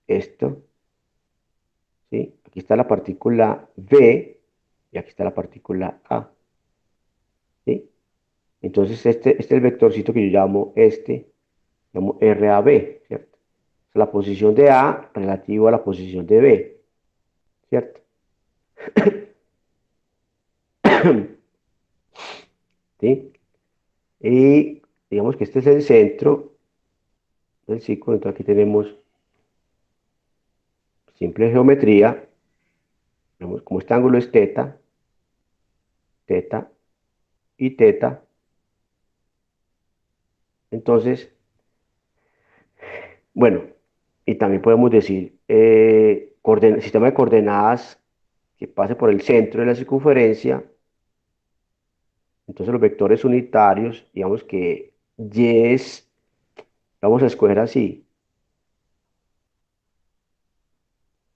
Esto, ¿sí? Aquí está la partícula B y aquí está la partícula A, ¿sí? Entonces, este es el vectorcito que yo llamo RAB, ¿cierto? Es la posición de A relativo a la posición de B, ¿cierto? ¿Sí? Y digamos que este es el centro del círculo, entonces aquí tenemos simple geometría, vemos como este ángulo es teta, teta y teta, entonces, bueno, y también podemos decir sistema de coordenadas que pase por el centro de la circunferencia. Entonces los vectores unitarios, digamos que y es, vamos a escoger así,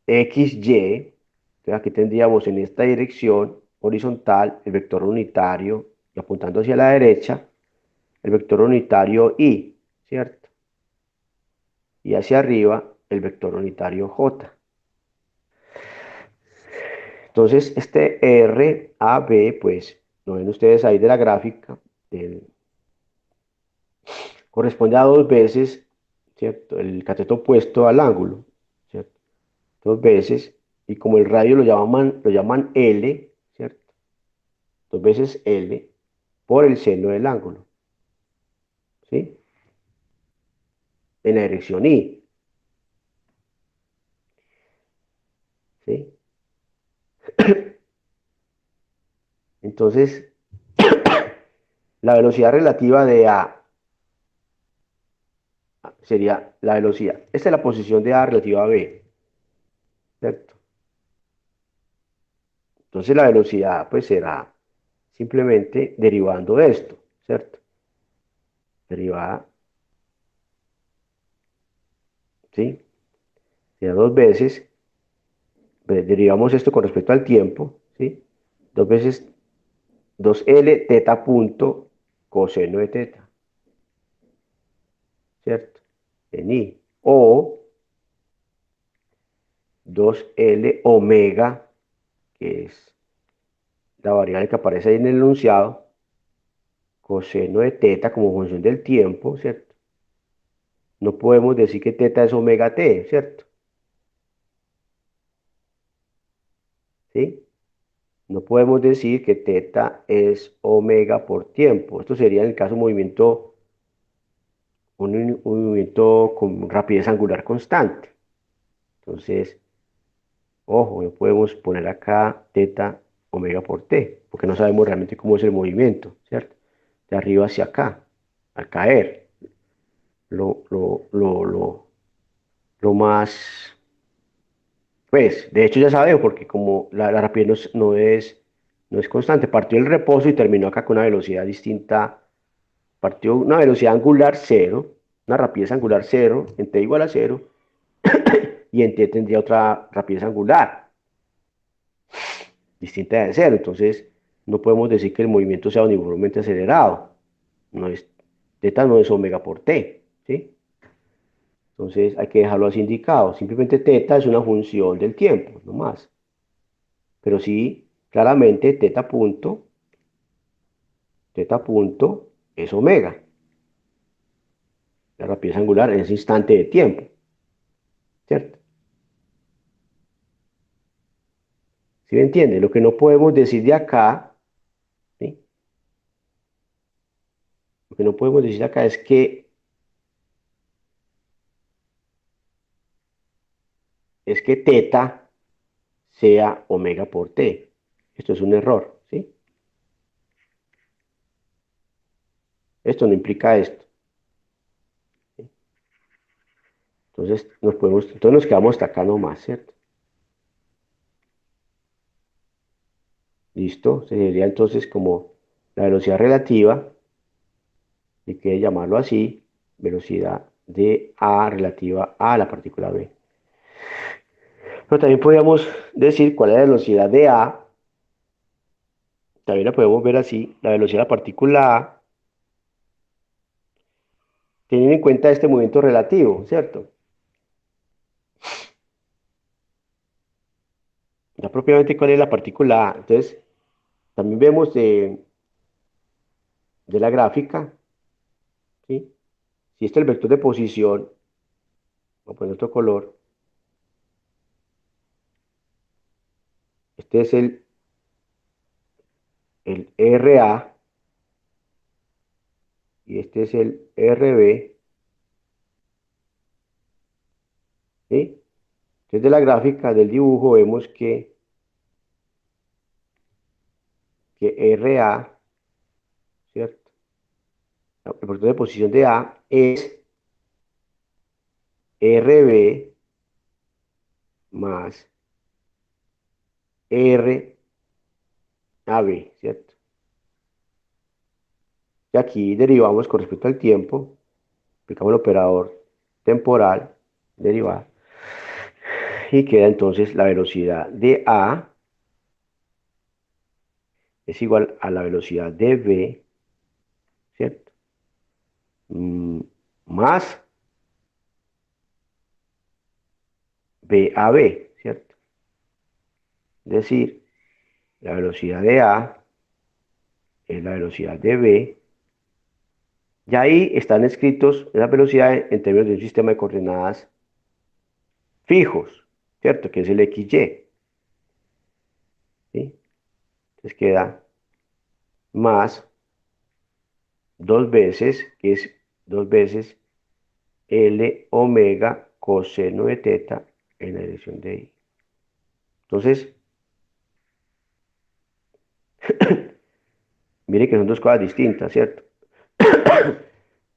x, y. Entonces aquí tendríamos en esta dirección horizontal el vector unitario y apuntando hacia la derecha el vector unitario y, ¿cierto? Y hacia arriba el vector unitario j. Entonces este R, A, B, pues lo ven ustedes ahí de la gráfica, corresponde a dos veces, ¿cierto? El cateto opuesto al ángulo, ¿cierto? Dos veces, y como el radio lo llaman L, ¿cierto? Dos veces L por el seno del ángulo, ¿sí? En la dirección I, ¿sí? Entonces, la velocidad relativa de A sería la velocidad. Esta es la posición de A relativa a B, ¿cierto? Entonces la velocidad pues será simplemente derivando de esto, ¿cierto? Derivada, ¿sí? Será dos veces, derivamos esto con respecto al tiempo, ¿sí? Dos veces 2L teta punto coseno de teta, ¿cierto? En I. O 2L omega, que es la variable que aparece ahí en el enunciado, coseno de teta como función del tiempo, ¿cierto? No podemos decir que teta es omega t, ¿cierto? ¿Sí? No podemos decir que teta es omega por tiempo. Esto sería en el caso de un movimiento con rapidez angular constante. Entonces, ojo, no podemos poner acá teta omega por t, porque no sabemos realmente cómo es el movimiento, ¿cierto? De arriba hacia acá, al caer. Lo, lo, lo, lo, lo más Pues, de hecho ya sabemos, porque como la rapidez no es constante, partió el reposo y terminó acá con una velocidad distinta, partió una velocidad angular cero, una rapidez angular cero, en t igual a cero, y en t tendría otra rapidez angular distinta de cero. Entonces, no podemos decir que el movimiento sea uniformemente acelerado. No es, teta no es omega por t, ¿sí? Entonces, hay que dejarlo así indicado. Simplemente teta es una función del tiempo, no más. Pero sí, claramente, teta punto es omega, la rapidez angular en ese instante de tiempo, ¿cierto? ¿Sí me entiende? Lo que no podemos decir de acá, ¿sí? Lo que no podemos decir de acá es que teta sea omega por t. Esto es un error, ¿sí? Esto no implica esto. Entonces nos quedamos hasta acá nomás, ¿cierto? Listo, sería entonces como la velocidad relativa, y que llamarlo así, velocidad de A relativa a la partícula B. Pero también podríamos decir cuál es la velocidad de A, también la podemos ver así, la velocidad de la partícula A, teniendo en cuenta este movimiento relativo, ¿cierto? Ya propiamente cuál es la partícula A. Entonces, también vemos de la gráfica, ¿sí? Si este es el vector de posición, voy a poner otro color, este es el RA y este es el RB, ¿sí? Entonces, de la gráfica del dibujo vemos que RA, ¿cierto? El vector de posición de A es RB más RAB, ¿cierto? Y aquí derivamos con respecto al tiempo, aplicamos el operador temporal, derivar, y queda entonces la velocidad de A es igual a la velocidad de B, ¿cierto? Más BAB, ¿cierto? Es decir, la velocidad de A es la velocidad de B. Y ahí están escritos esas velocidades en términos de un sistema de coordenadas fijos, ¿cierto? Que es el XY, ¿sí? Entonces queda más dos veces, que es dos veces L omega coseno de teta en la dirección de I. Entonces, mire que son dos cosas distintas, ¿cierto?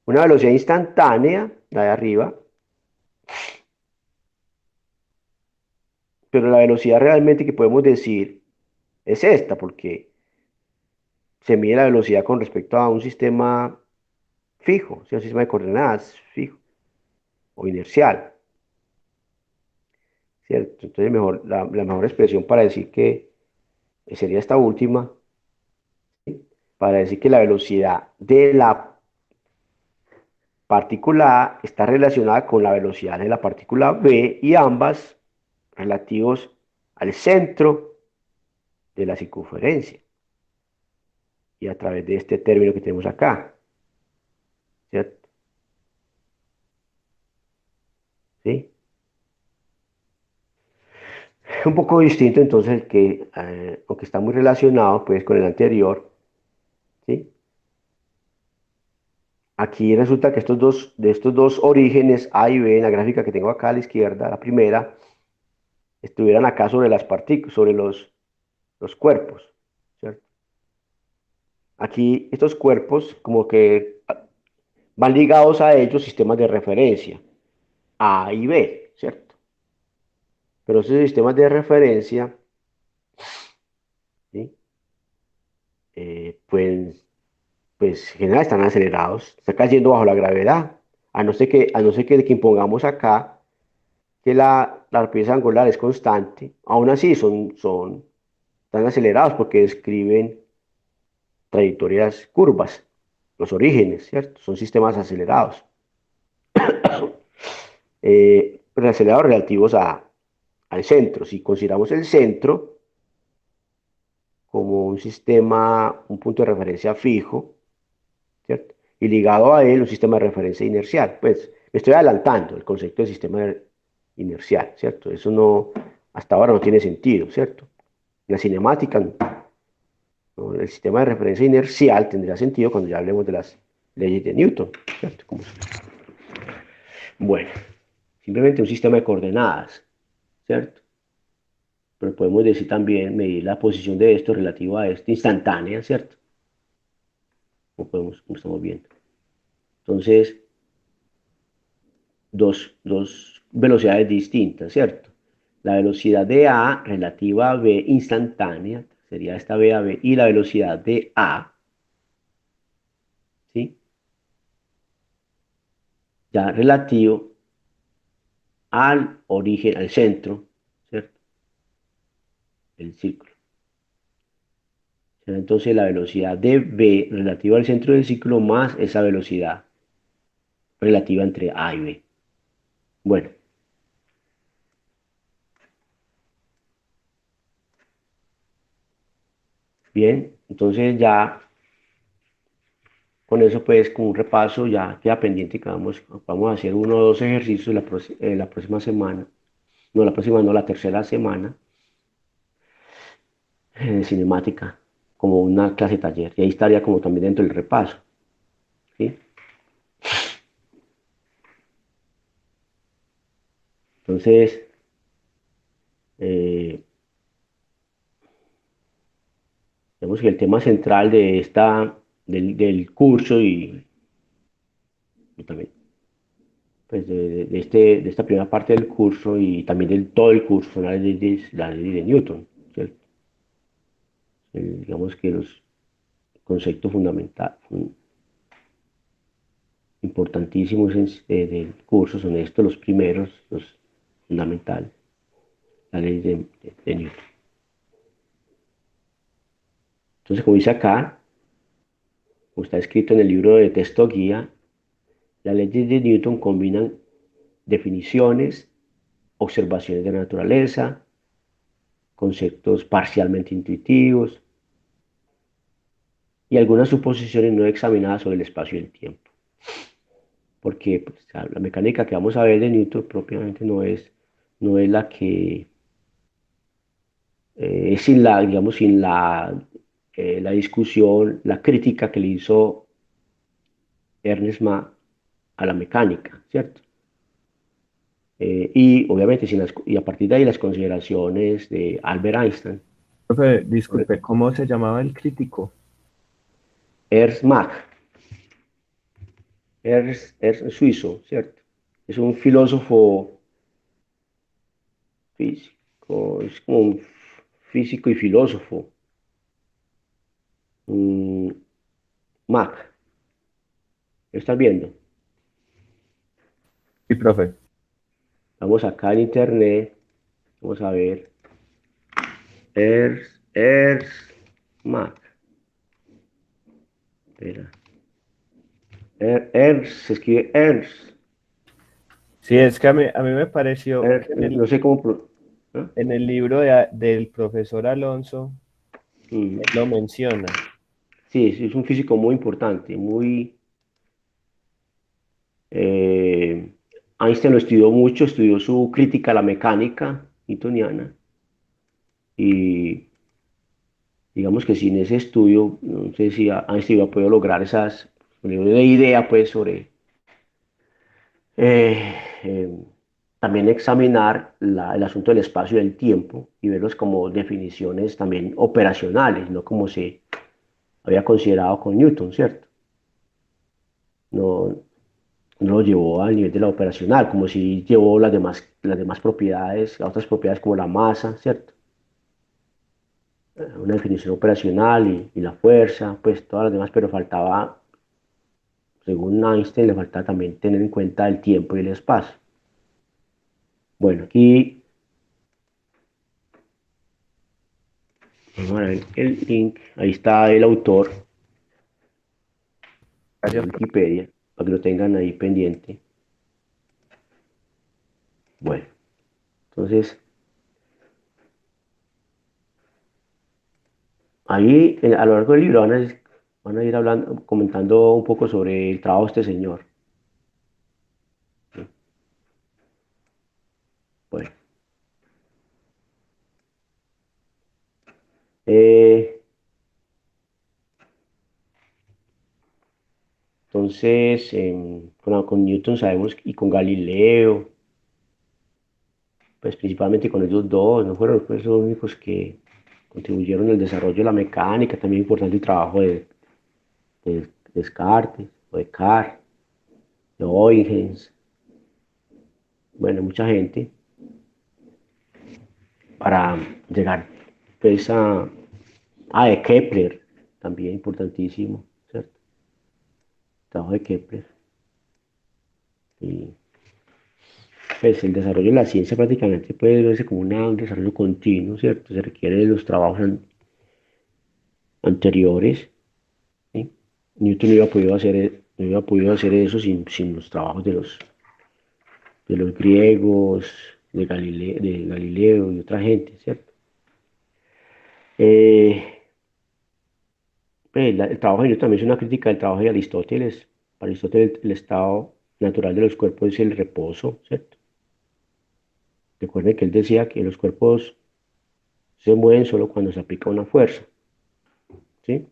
Una velocidad instantánea, la de arriba, pero la velocidad realmente que podemos decir es esta, porque se mide la velocidad con respecto a un sistema fijo, o sea, un sistema de coordenadas fijo o inercial, ¿cierto? Entonces, la mejor expresión para decir que sería esta última, ¿sí? Para decir que la velocidad de la partícula A está relacionada con la velocidad de la partícula B y ambas relativos al centro de la circunferencia y a través de este término que tenemos acá, ¿cierto? ¿Sí? Un poco distinto entonces el que, aunque está muy relacionado pues con el anterior, ¿sí? Aquí resulta que de estos dos orígenes A y B en la gráfica que tengo acá a la izquierda, la primera, estuvieran acá sobre las partículas, sobre los cuerpos, ¿cierto? Aquí estos cuerpos como que van ligados a ellos sistemas de referencia, A y B, ¿cierto? pero esos sistemas de referencia, ¿sí? Pues, pues en general están acelerados, están cayendo bajo la gravedad, a no ser que impongamos acá que la rapidez angular es constante, aún así están acelerados porque describen trayectorias curvas, los orígenes, ¿cierto? Son sistemas acelerados, pero acelerados relativos al centro. Si consideramos el centro como un sistema, un punto de referencia fijo, ¿cierto? Y ligado a él un sistema de referencia inercial. Pues me estoy adelantando el concepto de sistema inercial, ¿cierto? Eso no, hasta ahora no tiene sentido, ¿cierto? En la cinemática, ¿no? El sistema de referencia inercial tendría sentido cuando ya hablemos de las leyes de Newton, ¿cierto? Bueno, simplemente un sistema de coordenadas, ¿cierto? Pero podemos decir también, medir la posición de esto relativa a esto instantánea, ¿cierto? Como estamos viendo. Entonces, dos velocidades distintas, ¿cierto? La velocidad de A relativa a B instantánea, sería esta B a B, y la velocidad de A, ¿sí? Ya relativo al origen, al centro, ¿cierto? El círculo. Será entonces la velocidad de B relativa al centro del círculo más esa velocidad relativa entre A y B. Bueno, bien, entonces ya con eso pues con un repaso ya queda pendiente que vamos a hacer uno o dos ejercicios la próxima semana. No, la próxima no, la tercera semana de cinemática, como una clase taller. Y ahí estaría como también dentro del repaso, ¿sí? Entonces, eh, digamos que el tema central del curso y también pues de esta primera parte del curso y también del todo el curso son las leyes de Newton, ¿cierto? Digamos que los conceptos fundamentales, importantísimos del curso son estos, los primeros, los fundamentales, la ley de Newton. Entonces, como dice acá, como está escrito en el libro de texto guía, las leyes de Newton combinan definiciones, observaciones de la naturaleza, conceptos parcialmente intuitivos y algunas suposiciones no examinadas sobre el espacio y el tiempo. Porque pues, la mecánica que vamos a ver de Newton propiamente no es la que es sin la discusión, la crítica que le hizo Ernest Mach a la mecánica, ¿cierto? Y obviamente y a partir de ahí las consideraciones de Albert Einstein, Profe, disculpe, ¿cómo se llamaba el crítico? Ernst Mach, Ernst suizo, ¿cierto? Es un filósofo físico, es como un físico y filósofo. Mm, Mach, ¿lo estás viendo? Sí, profe. Vamos acá en internet, vamos a ver, Ernst Mach, espera, Ernst, se escribe Ernst, Sí, es que a mí me pareció que No sé cómo, ¿ah? en el libro del profesor Alonso, Mm, él lo menciona. sí, es un físico muy importante, eh, Einstein lo estudió mucho, estudió su crítica a la mecánica newtoniana y digamos que sin ese estudio, no sé si Einstein iba a poder lograr una idea pues sobre eh, eh, también examinar el asunto del espacio y del tiempo y verlos como definiciones también operacionales, no como se había considerado con Newton, ¿cierto? No, no lo llevó al nivel de la operacional, como si llevó las demás propiedades, otras propiedades como la masa, ¿cierto? Una definición operacional y la fuerza, pues todas las demás, pero faltaba, según Einstein, le faltaba también tener en cuenta el tiempo y el espacio. Bueno, aquí vamos a ver el link, ahí está el autor de Gracias. Wikipedia, para que lo tengan ahí pendiente. Bueno, entonces, ahí a lo largo del libro van a ir hablando, comentando un poco sobre el trabajo de este señor. ¿Sí? Bueno, eh, entonces, con Newton sabemos y con Galileo, pues principalmente con ellos dos, no fueron pues, los únicos que contribuyeron al desarrollo de la mecánica, también importante el trabajo de Descartes, o de Carr, de Huygens, bueno, mucha gente, para llegar pues de Kepler, también importantísimo, ¿cierto? El trabajo de Kepler. Y pues el desarrollo de la ciencia prácticamente puede verse como un desarrollo continuo, ¿cierto? Se requiere de los trabajos anteriores, ¿sí? Newton no hubiera podido hacer, no hubiera podido hacer eso sin los trabajos de los griegos, de Galileo y otra gente, ¿cierto? Eh, pues, el trabajo de Newton también es una crítica del trabajo de Aristóteles. Para Aristóteles el estado natural de los cuerpos es el reposo, ¿cierto? Recuerden que él decía que los cuerpos se mueven solo cuando se aplica una fuerza, ¿sí?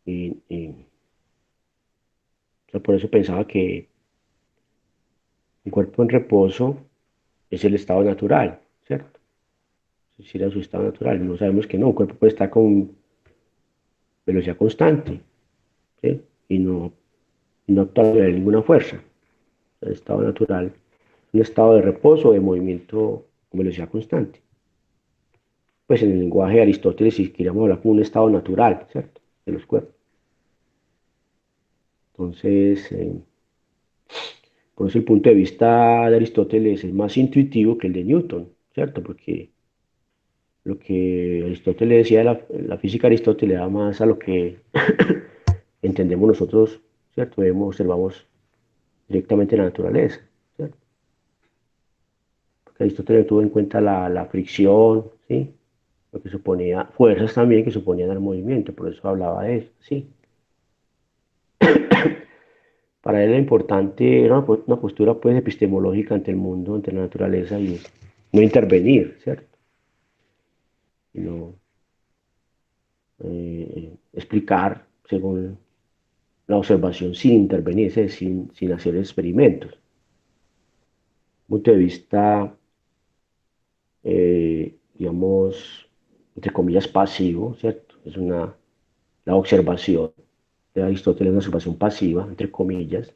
O sea, por eso pensaba que un cuerpo en reposo es el estado natural, ¿cierto? Si era su estado natural. No sabemos que no, un cuerpo puede estar con velocidad constante, ¿sí? Y no actuar de ninguna fuerza. El estado natural, un estado de reposo o de movimiento con velocidad constante. Pues en el lenguaje de Aristóteles, si queríamos hablar como un estado natural, ¿cierto? De los cuerpos. Entonces, por eso el punto de vista de Aristóteles es más intuitivo que el de Newton, ¿cierto? Porque lo que Aristóteles decía de la física de Aristóteles da más a lo que entendemos nosotros, ¿cierto? Observamos directamente la naturaleza, ¿cierto? Porque Aristóteles tuvo en cuenta la fricción, ¿sí? Lo que suponía, fuerzas también que suponían el movimiento, por eso hablaba de eso, ¿sí? Para él era importante, era una postura pues epistemológica ante el mundo, ante la naturaleza y no intervenir, ¿cierto? Sino explicar según la observación sin intervenir, es decir, sin hacer experimentos. Punto de vista, digamos, entre comillas, pasivo, ¿cierto? La observación de Aristóteles es una observación pasiva, entre comillas. En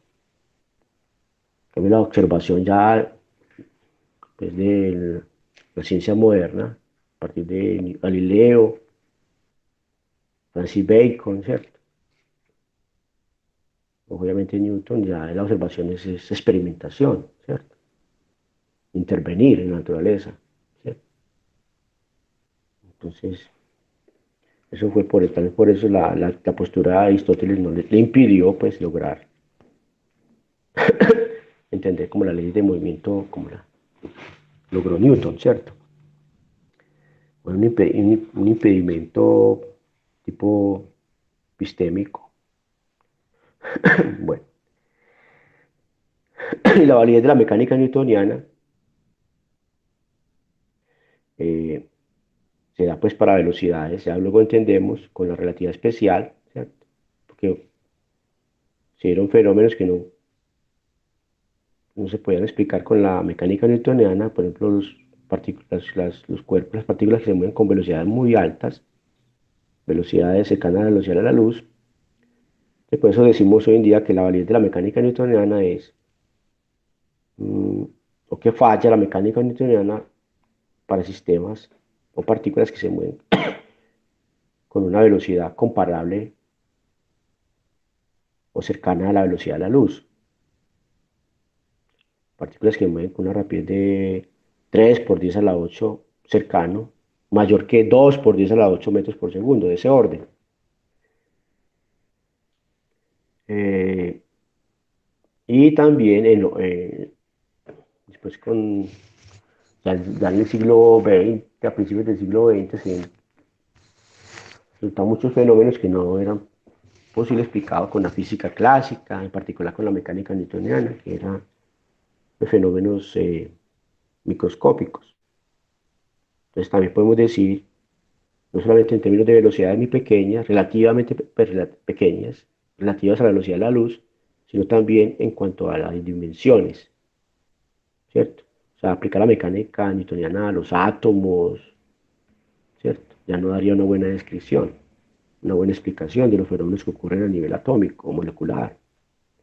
cambio, la observación ya, pues, de la ciencia moderna, a partir de Galileo, Francis Bacon, ¿cierto? Obviamente Newton, ya la observación es experimentación, ¿cierto? Intervenir en la naturaleza, ¿cierto? Entonces, eso fue tal vez por eso la postura de Aristóteles no le impidió pues lograr entender como la ley de movimiento como la logró Newton, ¿cierto? Bueno, un impedimento tipo epistémico. Bueno, y la validez de la mecánica newtoniana eh, se da pues para velocidades, ya luego entendemos con la relatividad especial, ¿cierto? Porque se dieron fenómenos que no se podían explicar con la mecánica newtoniana, por ejemplo, los cuerpos, las partículas que se mueven con velocidades muy altas, velocidades cercanas a la velocidad de la luz, Y por eso decimos hoy en día que la validez de la mecánica newtoniana es, mm, o que falla la mecánica newtoniana para sistemas o partículas que se mueven con una velocidad comparable o cercana a la velocidad de la luz. Partículas que mueven con una rapidez de 3 por 10 a la 8 cercano, mayor que 2 por 10 a la 8 metros por segundo, de ese orden. Eh, y también después ya en el siglo XX, a principios del siglo XX, se resultaron muchos fenómenos que no eran posibles explicados con la física clásica, en particular con la mecánica newtoniana, que eran fenómenos microscópicos. Entonces también podemos decir, no solamente en términos de velocidades muy pequeñas, relativamente pequeñas, relativas a la velocidad de la luz, sino también en cuanto a las dimensiones, ¿cierto? O sea, aplicar la mecánica newtoniana a los átomos, ¿cierto? Ya no daría una buena descripción, una buena explicación de los fenómenos que ocurren a nivel atómico o molecular,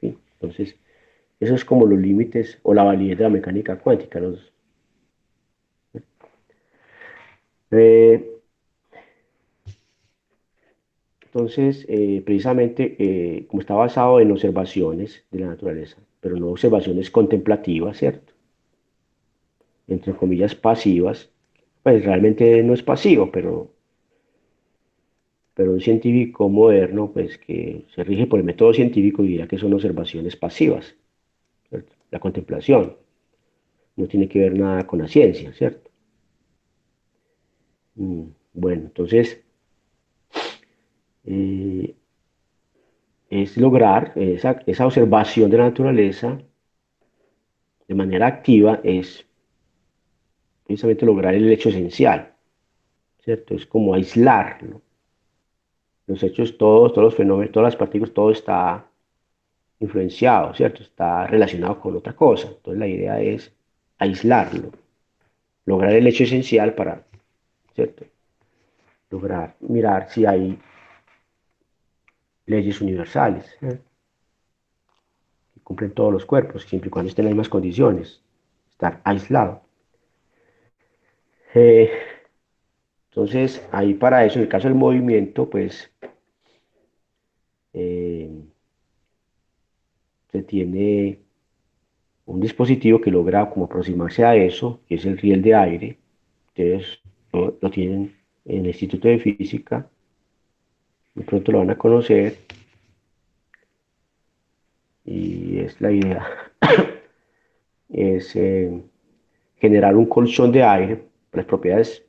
¿sí? Entonces, eso es como los límites o la validez de la mecánica cuántica. Eh, Entonces, precisamente, como está basado en observaciones de la naturaleza, pero no observaciones contemplativas, ¿cierto? Entre comillas, pasivas, pues realmente no es pasivo, pero un científico moderno, pues que se rige por el método científico, diría que son observaciones pasivas, ¿cierto? La contemplación no tiene que ver nada con la ciencia, ¿cierto? Bueno, entonces, eh, es lograr esa observación de la naturaleza de manera activa, es precisamente lograr el hecho esencial, ¿cierto? Es como aislarlo. Los hechos todos los fenómenos, todas las partículas, todo está influenciado, ¿cierto? Está relacionado con otra cosa. Entonces la idea es aislarlo, lograr el hecho esencial para, ¿cierto? Lograr mirar si hay leyes universales, que cumplen todos los cuerpos, siempre y cuando estén en las mismas condiciones. Estar aislado. Eh, entonces, ahí para eso, en el caso del movimiento, pues eh, se tiene un dispositivo que logra como aproximarse a eso, que es el riel de aire. Ustedes lo tienen en el Instituto de Física, de pronto lo van a conocer, y es la idea, es generar un colchón de aire, las propiedades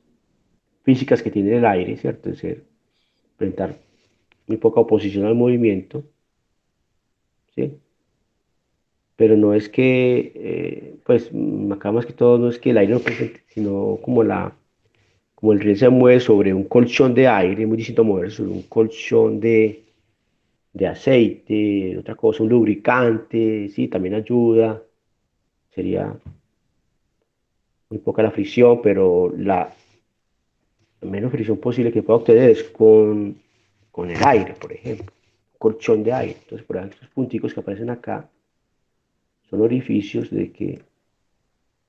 físicas que tiene el aire, ¿cierto? Es decir, presentar muy poca oposición al movimiento, ¿sí? Pero no es que, pues, acá más que todo no es que el aire no presente, sino como el riel se mueve sobre un colchón de aire, es muy distinto a moverse sobre un colchón de aceite, de otra cosa, un lubricante, sí, también ayuda, sería muy poca la fricción, pero la menos fricción posible que pueda obtener es con el aire, por ejemplo, colchón de aire. Entonces, por ejemplo, estos punticos que aparecen acá son orificios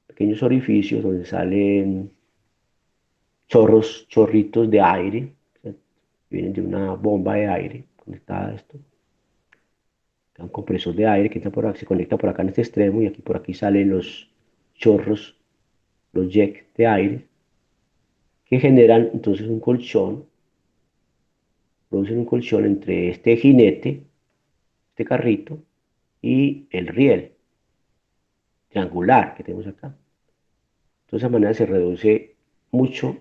pequeños orificios donde salen chorritos de aire, ¿cierto? Vienen de una bomba de aire conectada a esto, un compresor de aire que entra por aquí, se conecta por acá en este extremo y aquí por aquí salen los chorros, los jets de aire que generan entonces un colchón, producen un colchón entre este jinete, este carrito y el riel triangular que tenemos acá. De esa manera se reduce mucho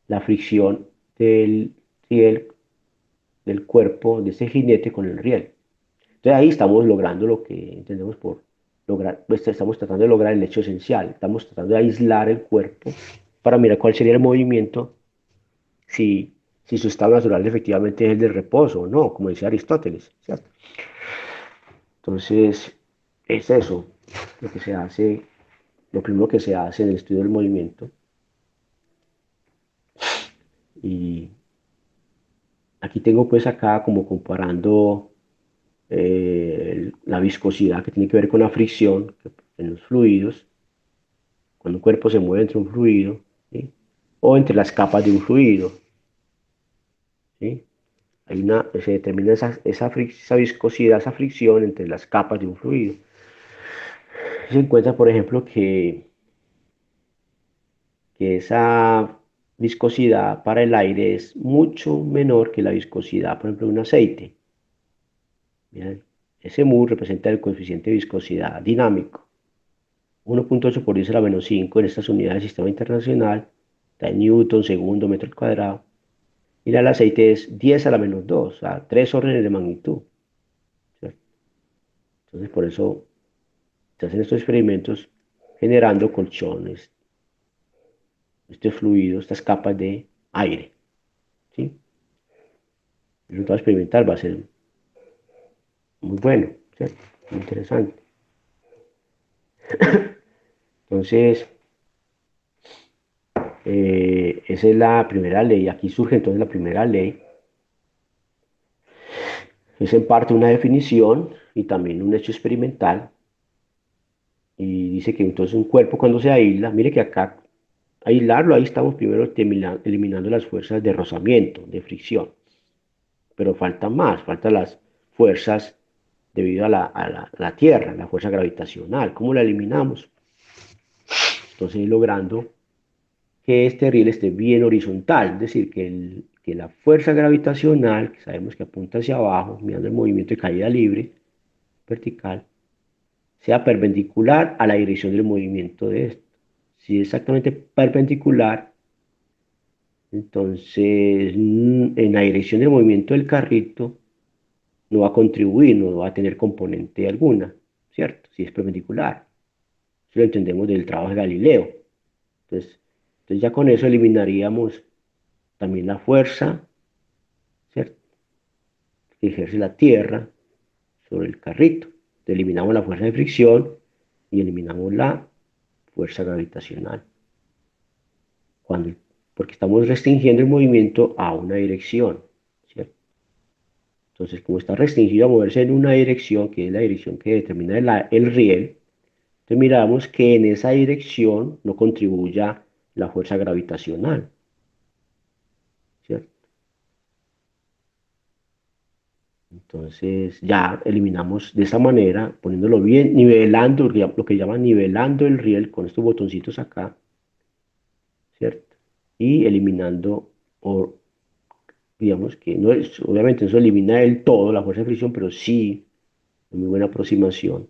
la fricción del riel, del cuerpo de este jinete con el riel. Entonces ahí estamos logrando lo que entendemos por lograr, pues estamos tratando de lograr el hecho esencial, estamos tratando de aislar el cuerpo para mirar cuál sería el movimiento si su estado natural efectivamente es el del reposo o no, como decía Aristóteles, ¿cierto? Entonces, es eso lo que se hace, lo primero que se hace en el estudio del movimiento, y aquí tengo pues acá como comparando la viscosidad que tiene que ver con la fricción en los fluidos, cuando un cuerpo se mueve entre un fluido, ¿sí? O entre las capas de un fluido, ¿sí? Se determina esa viscosidad, esa fricción entre las capas de un fluido. Se encuentra, por ejemplo, que esa viscosidad para el aire es mucho menor que la viscosidad, por ejemplo, de un aceite. Bien, ese mu representa el coeficiente de viscosidad dinámico. 1.8 por 10 a la menos 5 en estas unidades del sistema internacional, está en newton, segundo, metro al cuadrado. Y el aceite es 10 a la menos 2, o sea, 3 órdenes de magnitud, ¿cierto? Entonces, por eso se hacen estos experimentos generando colchones, este fluido, estas capas de aire, ¿sí? El resultado experimental va a ser muy bueno, ¿cierto? Muy interesante. Entonces, esa es la primera ley. Aquí surge entonces la primera ley. Es en parte una definición y también un hecho experimental. Y dice que entonces un cuerpo cuando se aísla, mire que acá aislarlo, ahí estamos primero eliminando las fuerzas de rozamiento, de fricción. Pero faltan más, faltan las fuerzas debido a la Tierra, la fuerza gravitacional. ¿Cómo la eliminamos? Entonces logrando que este riel esté bien horizontal, es decir, que la fuerza gravitacional, que sabemos que apunta hacia abajo, mirando el movimiento de caída libre, vertical, sea perpendicular a la dirección del movimiento de esto. Si es exactamente perpendicular, entonces en la dirección del movimiento del carrito no va a contribuir, no va a tener componente alguna, ¿cierto? Si es perpendicular. Eso lo entendemos del trabajo de Galileo. Entonces, entonces ya con eso eliminaríamos también la fuerza, ¿cierto? Que ejerce la Tierra sobre el carrito. Entonces, eliminamos la fuerza de fricción y eliminamos la fuerza gravitacional. Cuando, porque estamos restringiendo el movimiento a una dirección, ¿cierto? Entonces, como está restringido a moverse en una dirección, que es la dirección que determina el riel, entonces miramos que en esa dirección no contribuya la fuerza gravitacional, ¿cierto? Entonces ya eliminamos de esa manera, poniéndolo bien, nivelando, lo que llaman nivelando el riel con estos botoncitos acá, ¿cierto? Y eliminando, o digamos que no es, obviamente eso elimina del todo la fuerza de fricción, pero sí, en muy buena aproximación,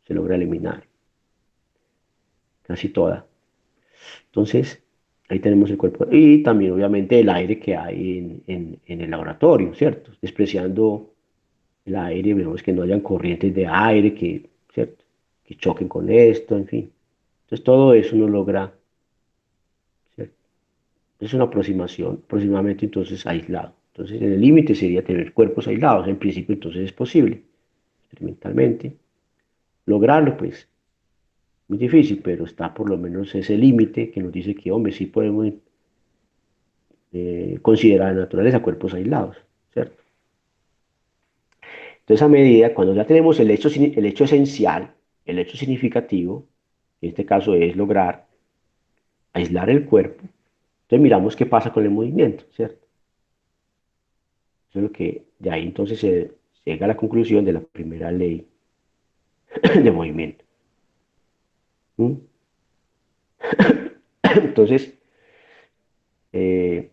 se logra eliminar, casi toda. Entonces, ahí tenemos el cuerpo. Y también, obviamente, el aire que hay en el laboratorio, ¿cierto? Despreciando el aire, vemos que no hayan corrientes de aire ¿cierto? Que choquen con esto, en fin. Entonces, todo eso no logra, ¿cierto? Es una aproximación, aproximadamente entonces aislado. Entonces, en el límite sería tener cuerpos aislados. En principio, entonces es posible, experimentalmente. Lograrlo, pues, muy difícil, pero está por lo menos ese límite que nos dice que, hombre, sí podemos considerar la naturaleza cuerpos aislados, ¿cierto? Entonces, a medida, cuando ya tenemos el hecho esencial, el hecho significativo, en este caso es lograr aislar el cuerpo, entonces miramos qué pasa con el movimiento, ¿cierto? Eso es lo que de ahí entonces se llega a la conclusión de la primera ley de movimiento. ¿Mm? Entonces, eh,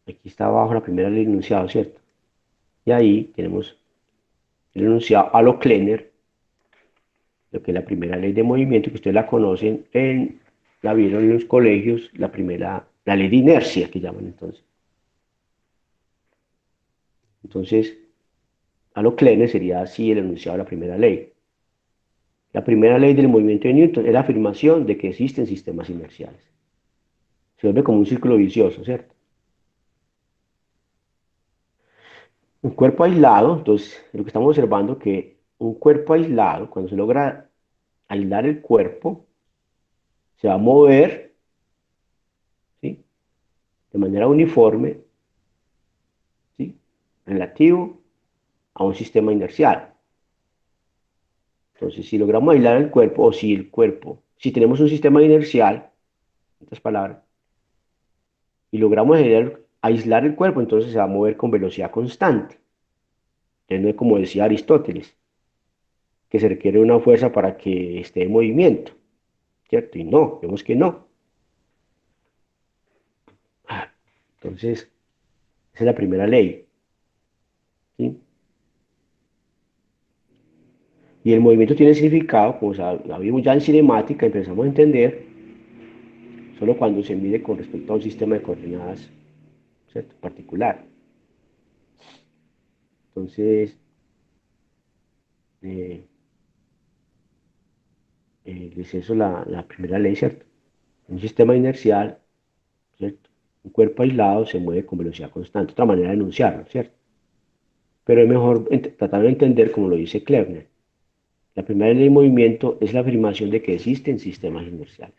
aquí está abajo la primera ley del enunciado, ¿cierto? Y ahí tenemos el enunciado a lo Klenner, lo que es la primera ley de movimiento, que ustedes la conocen, la vieron en los colegios, la ley de inercia que llaman entonces. Entonces, a lo Klenner sería así el enunciado de la primera ley. La primera ley del movimiento de Newton es la afirmación de que existen sistemas inerciales. Se vuelve como un círculo vicioso, ¿cierto? Un cuerpo aislado, entonces, lo que estamos observando que un cuerpo aislado, cuando se logra aislar el cuerpo, se va a mover, ¿sí? De manera uniforme, ¿sí? relativo a un sistema inercial. Entonces, si logramos aislar el cuerpo, o si el cuerpo, si tenemos un sistema inercial, en otras palabras, y logramos aislar el cuerpo, entonces se va a mover con velocidad constante. Entonces, no es como decía Aristóteles, que se requiere una fuerza para que esté en movimiento, ¿cierto? Y no, vemos que no. Entonces, esa es la primera ley, ¿sí? Y el movimiento tiene significado, como vimos ya en cinemática, empezamos a entender, solo cuando se mide con respecto a un sistema de coordenadas, ¿cierto? Particular. Entonces, eh, es eso la primera ley, ¿cierto? Un sistema inercial, ¿cierto? Un cuerpo aislado se mueve con velocidad constante, otra manera de enunciarlo, ¿cierto? Pero es mejor tratar de entender como lo dice Klebner. La primera ley de movimiento es la afirmación de que existen sistemas inerciales,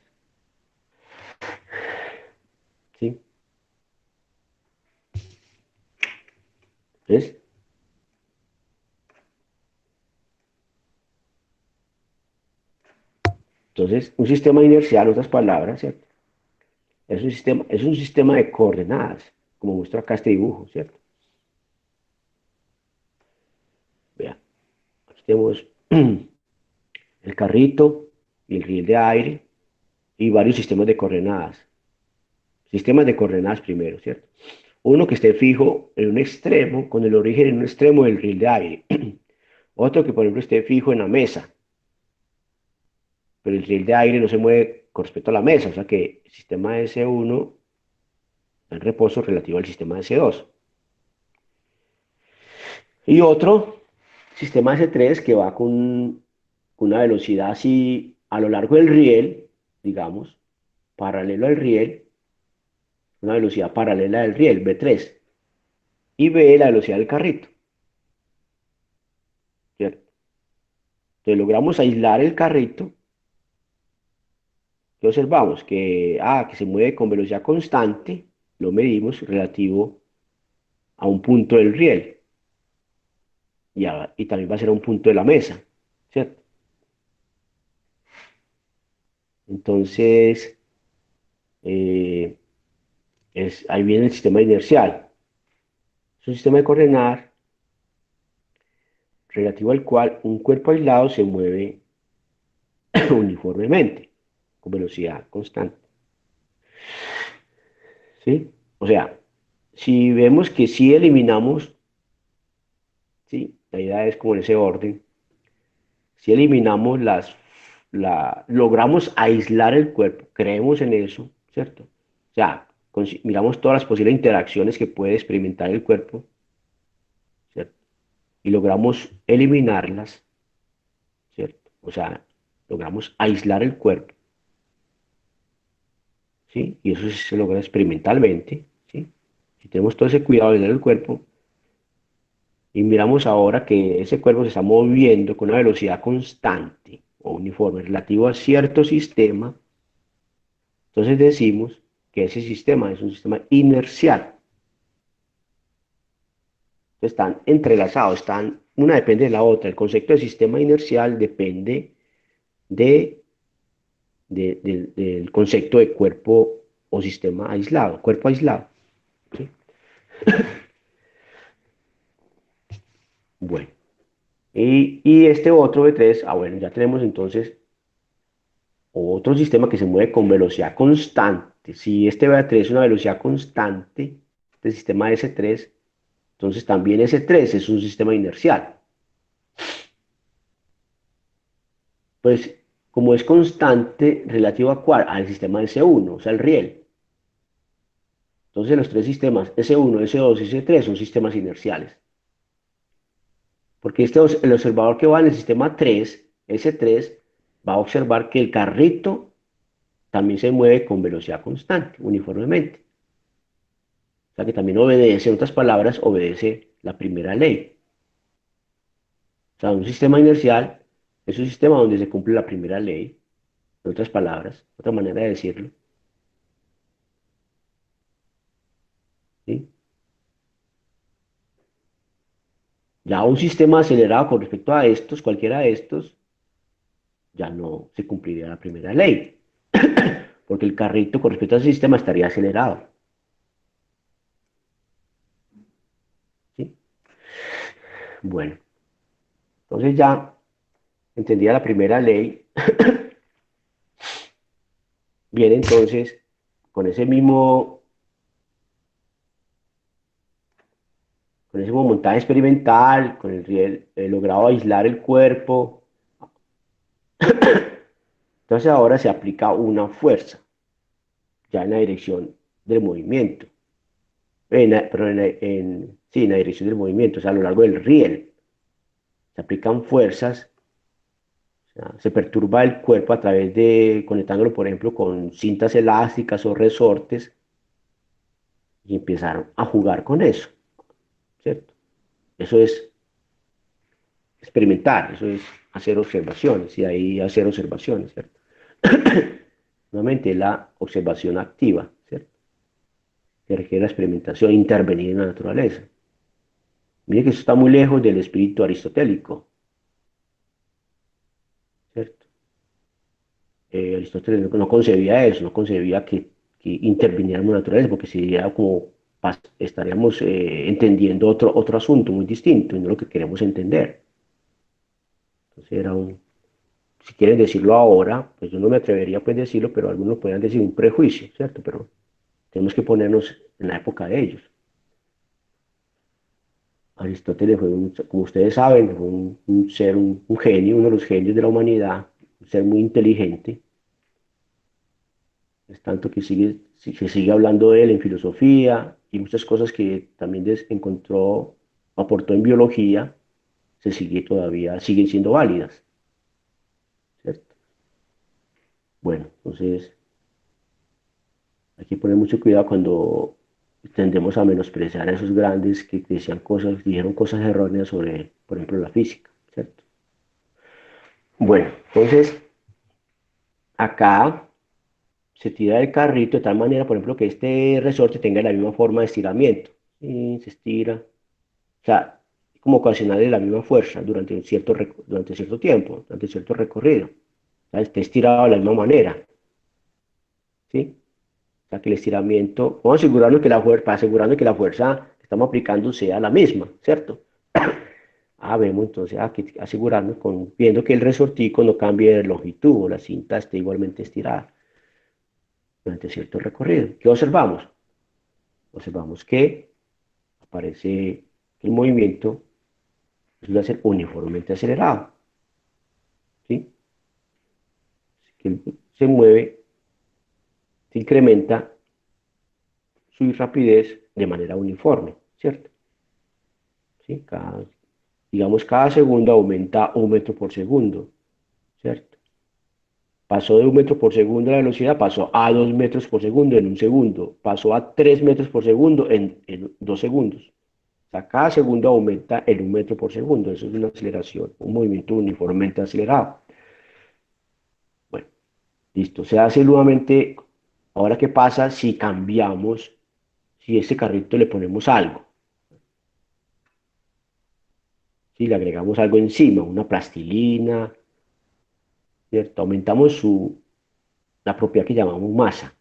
¿sí? ¿Ves? Entonces, un sistema inercial, en otras palabras, ¿cierto? Es un sistema de coordenadas, como muestra acá este dibujo, ¿cierto? Vean, aquí tenemos el carrito y el riel de aire y varios sistemas de coordenadas. Sistemas de coordenadas primero, ¿cierto? Uno que esté fijo en un extremo, con el origen en un extremo del riel de aire. Otro que, por ejemplo, esté fijo en la mesa, pero el riel de aire no se mueve con respecto a la mesa, o sea que el sistema S1 está en reposo relativo al sistema S2. Y otro sistema S3 que va con una velocidad así a lo largo del riel, digamos, paralelo al riel, una velocidad paralela del riel, V3, y V la velocidad del carrito, ¿cierto? Entonces logramos aislar el carrito, y observamos que se mueve con velocidad constante, lo medimos relativo a un punto del riel, y también va a ser a un punto de la mesa, ¿cierto? Entonces, eh, ahí viene el sistema inercial. Es un sistema de coordenadas relativo al cual un cuerpo aislado se mueve uniformemente, con velocidad constante, ¿sí? O sea, si vemos que si eliminamos, ¿sí? La idea es como en ese orden, si eliminamos logramos aislar el cuerpo, creemos en eso, ¿cierto? O sea, miramos todas las posibles interacciones que puede experimentar el cuerpo, ¿cierto? Y logramos eliminarlas, ¿cierto? O sea, logramos aislar el cuerpo, ¿sí? Y eso se logra experimentalmente, ¿sí? Si tenemos todo ese cuidado de aislar el cuerpo y miramos ahora que ese cuerpo se está moviendo con una velocidad constante o uniforme relativo a cierto sistema, entonces decimos que ese sistema es un sistema inercial. Están entrelazados, una depende de la otra. El concepto de sistema inercial depende de, del concepto de cuerpo o sistema aislado, cuerpo aislado, ¿sí? Bueno, y este otro de tres, bueno, ya tenemos entonces otro sistema que se mueve con velocidad constante. Si este V3 es una velocidad constante, este sistema S3, entonces también S3 es un sistema inercial. Pues como es constante relativo a cuál, al sistema S1, o sea, el riel. Entonces los tres sistemas S1, S2 y S3 son sistemas inerciales. Porque el observador que va en el sistema 3, S3, va a observar que el carrito también se mueve con velocidad constante, uniformemente. O sea que también obedece, en otras palabras, obedece la primera ley. O sea, un sistema inercial es un sistema donde se cumple la primera ley, en otras palabras, otra manera de decirlo, ¿sí? Ya un sistema acelerado con respecto a estos, cualquiera de estos, ya no se cumpliría la primera ley, porque el carrito con respecto al sistema estaría acelerado. ¿Sí? Bueno, entonces ya entendía la primera ley, viene entonces con ese mismo, con ese mismo montaje experimental, con el riel, logrado aislar el cuerpo. Entonces ahora se aplica una fuerza, ya en la dirección del movimiento, sí, en la dirección del movimiento, o sea, a lo largo del riel. Se aplican fuerzas, o sea, se perturba el cuerpo a través de, conectándolo, por ejemplo, con cintas elásticas o resortes, y empezaron a jugar con eso, ¿cierto? Eso es experimentar, eso es hacer observaciones, y ahí hacer observaciones, ¿cierto? Nuevamente la observación activa, ¿cierto? Que requiere la experimentación, intervenir en la naturaleza. Mire que eso está muy lejos del espíritu aristotélico, ¿cierto? Aristóteles no concebía eso, no concebía que interviniera en la naturaleza, porque sería como estaríamos entendiendo otro asunto muy distinto y no lo que queremos entender. Entonces era un, si quieren decirlo ahora, pues yo no me atrevería a decirlo, pero algunos podrían decir un prejuicio, ¿cierto? Pero tenemos que ponernos en la época de ellos. Aristóteles fue, como ustedes saben, fue un ser, un genio, uno de los genios de la humanidad, un ser muy inteligente. Es tanto que se sigue hablando de él en filosofía y muchas cosas que también encontró, aportó en biología, se sigue todavía, siguen siendo válidas, ¿cierto? Bueno, entonces hay que poner mucho cuidado cuando tendemos a menospreciar a esos grandes que decían cosas, dijeron cosas erróneas sobre, por ejemplo, la física, ¿cierto? Bueno, entonces acá se tira el carrito de tal manera, por ejemplo, que este resorte tenga la misma forma de estiramiento. Y se estira. O sea, como ocasionarle la misma fuerza durante durante cierto tiempo, durante cierto recorrido. O sea, esté estirado de la misma manera. ¿Sí? O sea, que el estiramiento, vamos a asegurarnos que la fuerza, para asegurarnos que la fuerza que estamos aplicando sea la misma, ¿cierto? Vemos entonces, hay que asegurarnos viendo que el resortico no cambie de longitud o la cinta esté igualmente estirada durante cierto recorrido. ¿Qué observamos? Observamos que aparece el movimiento resulta ser uniformemente acelerado, ¿sí? Que se mueve, se incrementa su rapidez de manera uniforme, ¿cierto? ¿Sí? Digamos, cada segundo aumenta 1 metro por segundo, ¿cierto? Pasó de 1 metro por segundo la velocidad, pasó a 2 metros por segundo en un segundo, pasó a 3 metros por segundo en 2 segundos. O sea, cada segundo aumenta en 1 metro por segundo. Eso es una aceleración, un movimiento uniformemente acelerado. Bueno, listo. Se hace nuevamente. Ahora, ¿qué pasa si cambiamos, si a este carrito le ponemos algo? Si le agregamos algo encima, una plastilina, ¿cierto? Aumentamos la propiedad que llamamos masa.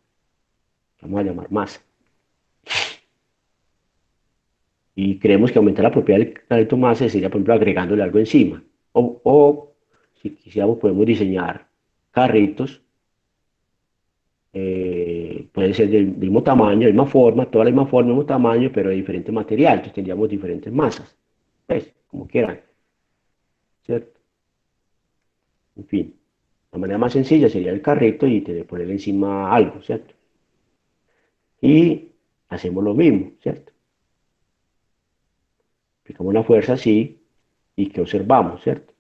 Vamos a llamar masa. Y creemos que aumentar la propiedad del carrito masa sería, por ejemplo, agregándole algo encima. O si quisiéramos, podemos diseñar carritos, puede ser del mismo tamaño, misma forma, toda la misma forma, mismo tamaño, pero de diferente material. Entonces tendríamos diferentes masas. Pues, como quieran, ¿cierto? En fin, la manera más sencilla sería el carrito y ponerle encima algo, ¿cierto? Y hacemos lo mismo, ¿cierto? Aplicamos la fuerza así y que observamos, ¿cierto?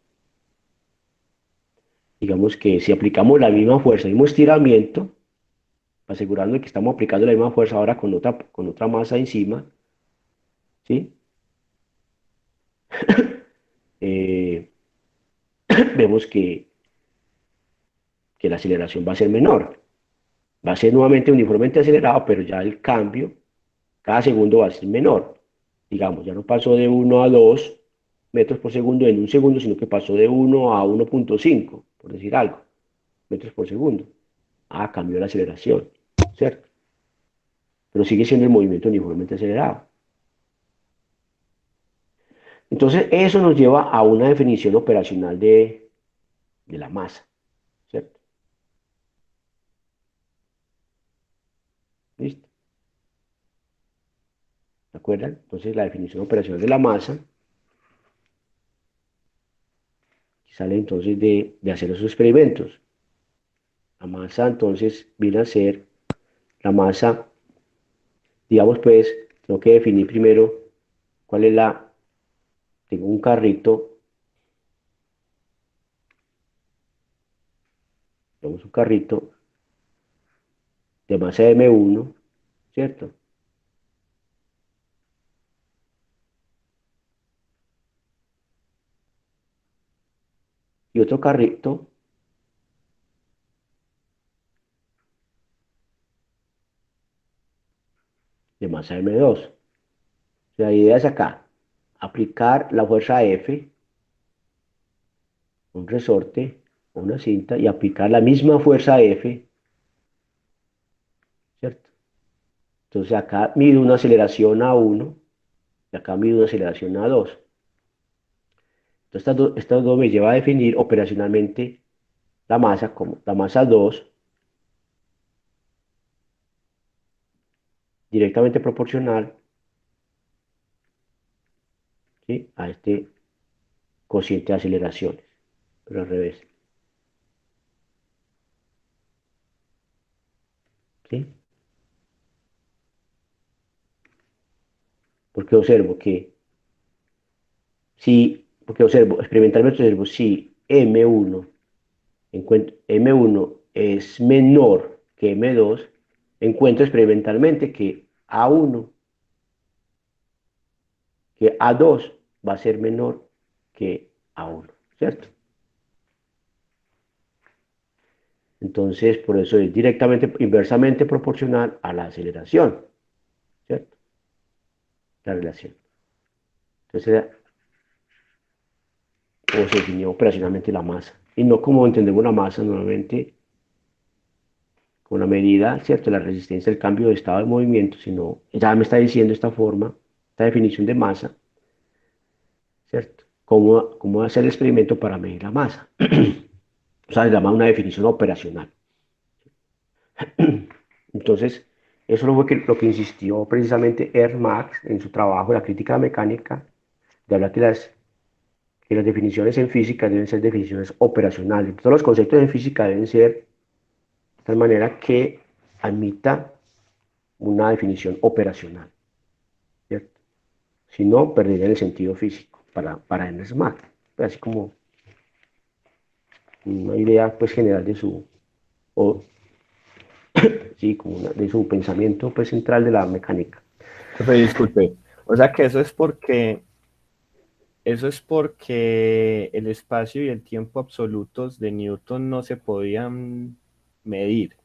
Digamos que si aplicamos la misma fuerza, el mismo estiramiento, asegurando que estamos aplicando la misma fuerza ahora con otra masa encima, ¿sí? Eh, vemos que la aceleración va a ser menor. Va a ser nuevamente uniformemente acelerado, pero ya el cambio cada segundo va a ser menor. Digamos, ya no pasó de 1 a 2, metros por segundo en un segundo, sino que pasó de 1 a 1.5, por decir algo, metros por segundo. Cambió la aceleración, ¿cierto? Pero sigue siendo el movimiento uniformemente acelerado. Entonces, eso nos lleva a una definición operacional de la masa, ¿cierto? ¿Listo? ¿De acuerdo? Entonces, la definición operacional de la masa sale entonces de hacer esos experimentos. La masa entonces viene a ser la masa, digamos pues, tengo que definir primero cuál es tengo un carrito, tenemos un carrito de masa M1, ¿cierto? Y otro carrito de masa M2. La idea es acá, aplicar la fuerza F, un resorte, una cinta, y aplicar la misma fuerza F, ¿cierto? Entonces acá mido una aceleración A1 y acá mido una aceleración A2. Entonces estas dos me lleva a definir operacionalmente la masa como la masa 2 directamente proporcional, ¿sí?, a este cociente de aceleraciones, pero al revés, ¿sí? Porque observo que porque experimentalmente observo si M1 es menor que M2, encuentro experimentalmente que A2 va a ser menor que A1, ¿cierto? Entonces, por eso es directamente, inversamente proporcional a la aceleración, ¿cierto? La relación. Entonces, o se definió operacionalmente la masa. Y no como entendemos la masa normalmente, con la medida, ¿cierto?, la resistencia al cambio de estado de movimiento, sino ya me está diciendo esta forma, esta definición de masa, ¿cierto? ¿Cómo hacer el experimento para medir la masa? O sea, se llama una definición operacional. Entonces, eso lo que insistió precisamente Ernst Mach en su trabajo, La crítica mecánica, de hablar que las definiciones en física deben ser definiciones operacionales. Todos los conceptos en física deben ser de tal manera que admita una definición operacional, ¿cierto? Si no, perdería el sentido físico para Ernst Mach. Pues así como una idea pues, general de o, sí, como de su pensamiento pues, central de la mecánica. Profe, disculpe. O sea que eso es porque el espacio y el tiempo absolutos de Newton no se podían medir.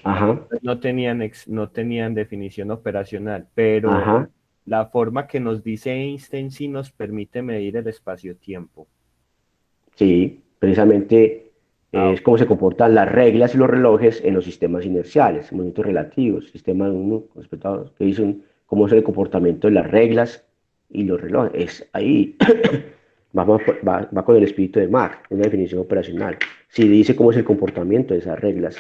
Ajá, No tenían definición operacional, pero ajá, la forma que nos dice Einstein sí nos permite medir el espacio-tiempo. sí, precisamente Ah, es cómo se comportan las reglas y los relojes en los sistemas inerciales, movimientos relativos, sistema 1 con respecto a 2, que dicen cómo es el comportamiento de las reglas y los relojes. Es ahí, va con el espíritu de Mach, una definición operacional. Si dice cómo es el comportamiento de esas reglas,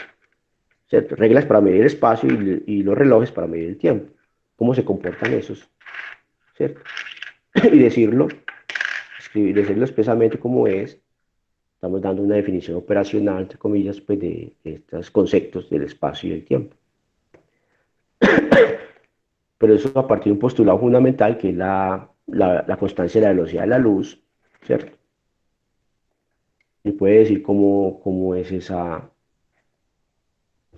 ¿cierto? Reglas para medir el espacio y los relojes para medir el tiempo. ¿Cómo se comportan esos? ¿Cierto? Y decirlo expresamente como es. Estamos dando una definición operacional, entre comillas, pues, de estos conceptos del espacio y del tiempo. Pero eso a partir de un postulado fundamental que es la constancia de la velocidad de la luz, ¿cierto? Y puede decir cómo es esa,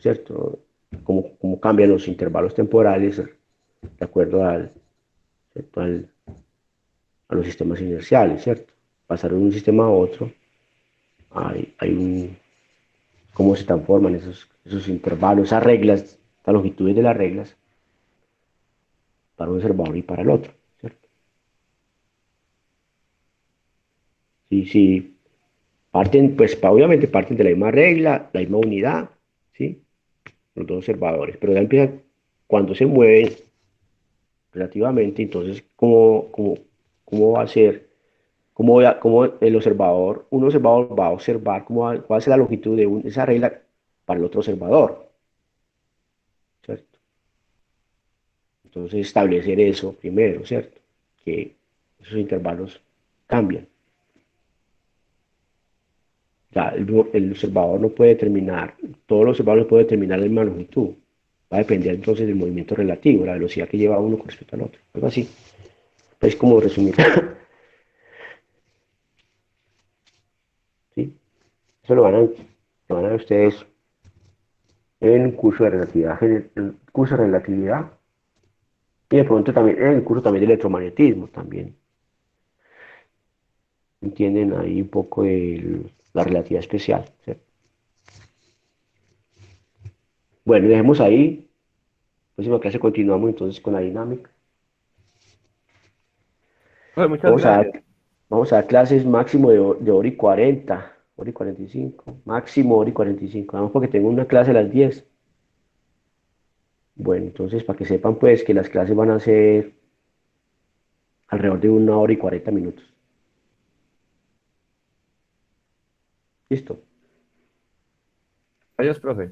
¿cierto? Cómo cambian los intervalos temporales de acuerdo ¿cierto?, a los sistemas inerciales, ¿cierto? Pasar de un sistema a otro, hay cómo se transforman esos intervalos, esas reglas, las longitudes de las reglas, para un observador y para el otro, ¿cierto? Sí, sí, parten, pues obviamente parten de la misma regla, la misma unidad, ¿sí? Los dos observadores, pero ya empiezan, cuando se mueven relativamente, entonces, ¿cómo va a ser? ¿Cómo el observador, un observador va a observar cuál es la longitud de esa regla para el otro observador, ¿cierto? Entonces, establecer eso primero, ¿cierto? Que esos intervalos cambian. Ya, el observador no puede determinar, todos los observadores no pueden determinar la misma longitud. Va a depender entonces del movimiento relativo, la velocidad que lleva uno con respecto al otro. Algo así. Es como resumir. ¿Sí? Eso lo van a ver ustedes en el curso de relatividad, en el curso de relatividad y de pronto también en el curso también de electromagnetismo también. Entienden ahí un poco de la relatividad especial, ¿cierto? Bueno, dejemos ahí. Próxima clase continuamos entonces con la dinámica. Profe, muchas Vamos a gracias. dar, vamos a dar clases máximo de hora y 40, hora y 45, máximo hora y 45. Vamos porque tengo una clase a las 10. Bueno, entonces para que sepan pues que las clases van a ser alrededor de una hora y 40 minutos. Listo. Adiós, profe.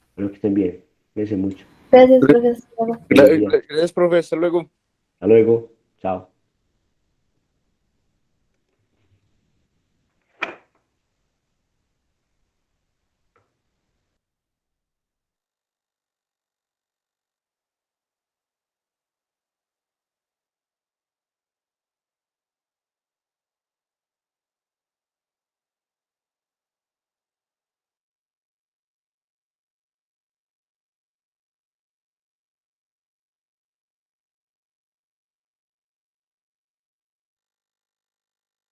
Espero que estén bien. Cuídense mucho. Gracias, profesor. Buenos días. Gracias, profe. Hasta luego. Hasta luego. Chao.